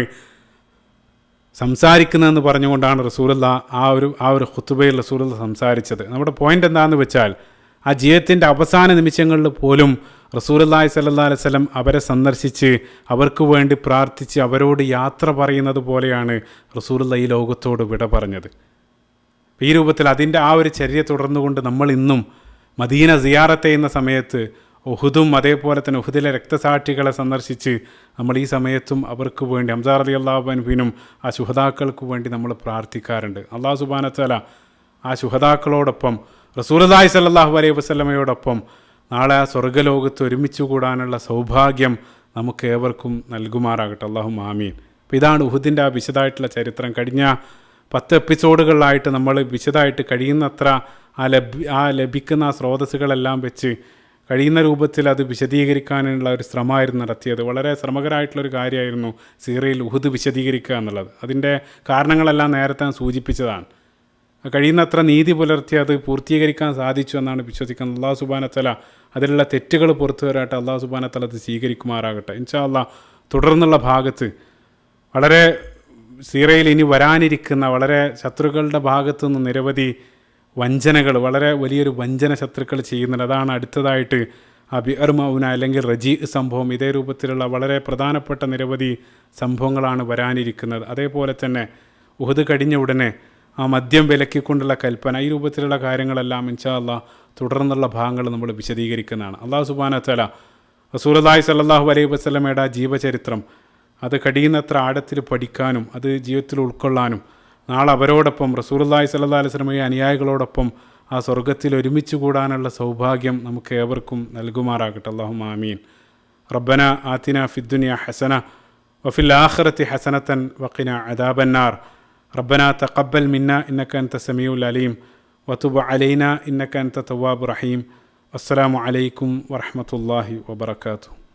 സംസാരിക്കുന്നതെന്ന് പറഞ്ഞുകൊണ്ടാണ് റസൂലുള്ളാഹി ആ ഒരു ഖുതുബയിൽ റസൂലുള്ളാഹി സംസാരിച്ചത്. നമ്മുടെ പോയിന്റ് എന്താണെന്ന് വെച്ചാൽ ആ ജീവിതത്തിൻ്റെ അവസാന നിമിഷങ്ങളിൽ പോലും റസൂലുള്ളാഹി സ്വല്ലല്ലാഹു അലൈഹി വസല്ലം അവരെ സന്ദർശിച്ച് അവർക്ക് വേണ്ടി പ്രാർത്ഥിച്ച് അവരോട് യാത്ര പറയുന്നത് പോലെയാണ് റസൂലുള്ളാഹി ഈ ലോകത്തോട് വിട പറഞ്ഞത്. ഈ രൂപത്തിൽ അതിൻ്റെ ആ ഒരു ചര്യ തുടർന്നുകൊണ്ട് നമ്മൾ ഇന്നും മദീന സിയാറത്ത് ചെയ്യുന്ന സമയത്ത് ഉഹുദും അതേപോലെ തന്നെ ഉഹുദിലെ രക്തസാക്ഷികളെ സന്ദർശിച്ച് നമ്മൾ ഈ സമയത്തും അവർക്ക് വേണ്ടി ഹംസ റളിയല്ലാഹു അൻഹുവിനും ആ ശുഹദാക്കൾക്ക് വേണ്ടി നമ്മൾ പ്രാർത്ഥിക്കാറുണ്ട്. അല്ലാഹു സുബ്ഹാനഹു വ തആല ആ ശുഹദാക്കളോടൊപ്പം റസൂലുള്ളാഹി സ്വല്ലല്ലാഹു അലൈഹി വസല്ലമയോടൊപ്പം നാളെ ആ സ്വർഗ്ഗലോകത്ത് ഒരുമിച്ച് കൂടാനുള്ള സൗഭാഗ്യം നമുക്ക് ഏവർക്കും നൽകുമാറാകട്ടെ. അല്ലാഹുമ്മ ആമീൻ. അപ്പോൾ ഇതാണ് ഉഹുദിൻ്റെ ആ വിശദമായിട്ടുള്ള ചരിത്രം. കഴിഞ്ഞ 10 എപ്പിസോഡുകളിലായിട്ട് നമ്മൾ വിശദമായിട്ട് കഴിയുന്നത്ര ലഭിക്കുന്ന സ്രോതസ്സുകളെല്ലാം വെച്ച് കഴിയുന്ന രൂപത്തിൽ അത് വിശദീകരിക്കാനുള്ള ഒരു ശ്രമമായിരുന്നു നടത്തിയത്. വളരെ ശ്രമകരമായിട്ടുള്ളൊരു കാര്യമായിരുന്നു സീറയിൽ ഉഹുദ് വിശദീകരിക്കുക എന്നുള്ളത്. അതിൻ്റെ കാരണങ്ങളെല്ലാം നേരത്തെ സൂചിപ്പിച്ചതാണ്. കഴിയുന്നത്ര നീതി പുലർത്തി അത് പൂർത്തീകരിക്കാൻ സാധിച്ചു എന്നാണ് വിശ്വസിക്കുന്നത്. അല്ലാഹു സുബ്ഹാനഹു വ തആല അതിലുള്ള തെറ്റുകൾ പുറത്തു വരട്ടെ. അല്ലാഹു സുബ്ഹാനഹു വ തആല അത് സ്വീകരിക്കുമാറാകട്ടെ. ഇൻഷാ അല്ലാഹ് തുടർന്നുള്ള ഭാഗത്ത് വളരെ സീറയിൽ ഇനി വരാനിരിക്കുന്ന വളരെ ശത്രുക്കളുടെ ഭാഗത്തു നിന്ന് നിരവധി വഞ്ചനകൾ, വളരെ വലിയൊരു വഞ്ചന ശത്രുക്കൾ ചെയ്യുന്നുണ്ട്. അതാണ് അടുത്തതായിട്ട് ആ ബിഅർ മൗന അല്ലെങ്കിൽ റജി സംഭവം, ഇതേ രൂപത്തിലുള്ള വളരെ പ്രധാനപ്പെട്ട നിരവധി സംഭവങ്ങളാണ് വരാനിരിക്കുന്നത്. അതേപോലെ തന്നെ ഉഹദ് കഴിഞ്ഞ ഉടനെ ആ മദ്യം വിലക്കിക്കൊണ്ടുള്ള കൽപ്പന, ഈ രൂപത്തിലുള്ള കാര്യങ്ങളെല്ലാം ഇൻഷാ അല്ലാഹ് തുടർന്നുള്ള ഭാഗങ്ങൾ നമ്മൾ വിശദീകരിക്കുന്നതാണ്. അല്ലാഹു സുബ്ഹാനഹു വ തആല റസൂലുള്ളാഹി സ്വല്ലല്ലാഹു അലൈഹി വസല്ലമയുടെ ആ ജീവചരിത്രം അത് കഴിയുന്നത്ര ആഴത്തിൽ പഠിക്കാനും അത് ജീവിതത്തിൽ ഉൾക്കൊള്ളാനും നാളെ അവരോടൊപ്പം റസൂലുള്ളാഹി സ്വല്ലല്ലാഹു അലൈഹി വസല്ലമയുടെ അനുയായികളോടൊപ്പം ആ സ്വർഗ്ഗത്തിൽ ഒരുമിച്ച് കൂടാനുള്ള സൗഭാഗ്യം നമുക്ക് ഏവർക്കും നൽകുമാറാകട്ടെ. അല്ലാഹുമ്മ ആമീൻ. റബ്ബന ആതിന ഫിദ്ദുനിയ ഹസന വഫിൽ ആഖിറതി ഹസനതൻ വഖിന അദാബന്നാർ. റബ്ബന തഖബ്ബൽ മിന്ന ഇന്നക അൻത സമീഉൽ അലീം വതുബ് അലൈന ഇന്നക അൻത തവ്വാബുർ റഹീം. അസ്സലാമു അലൈക്കും വറഹ്മത്തുള്ളാഹി വബറകാതുഹു.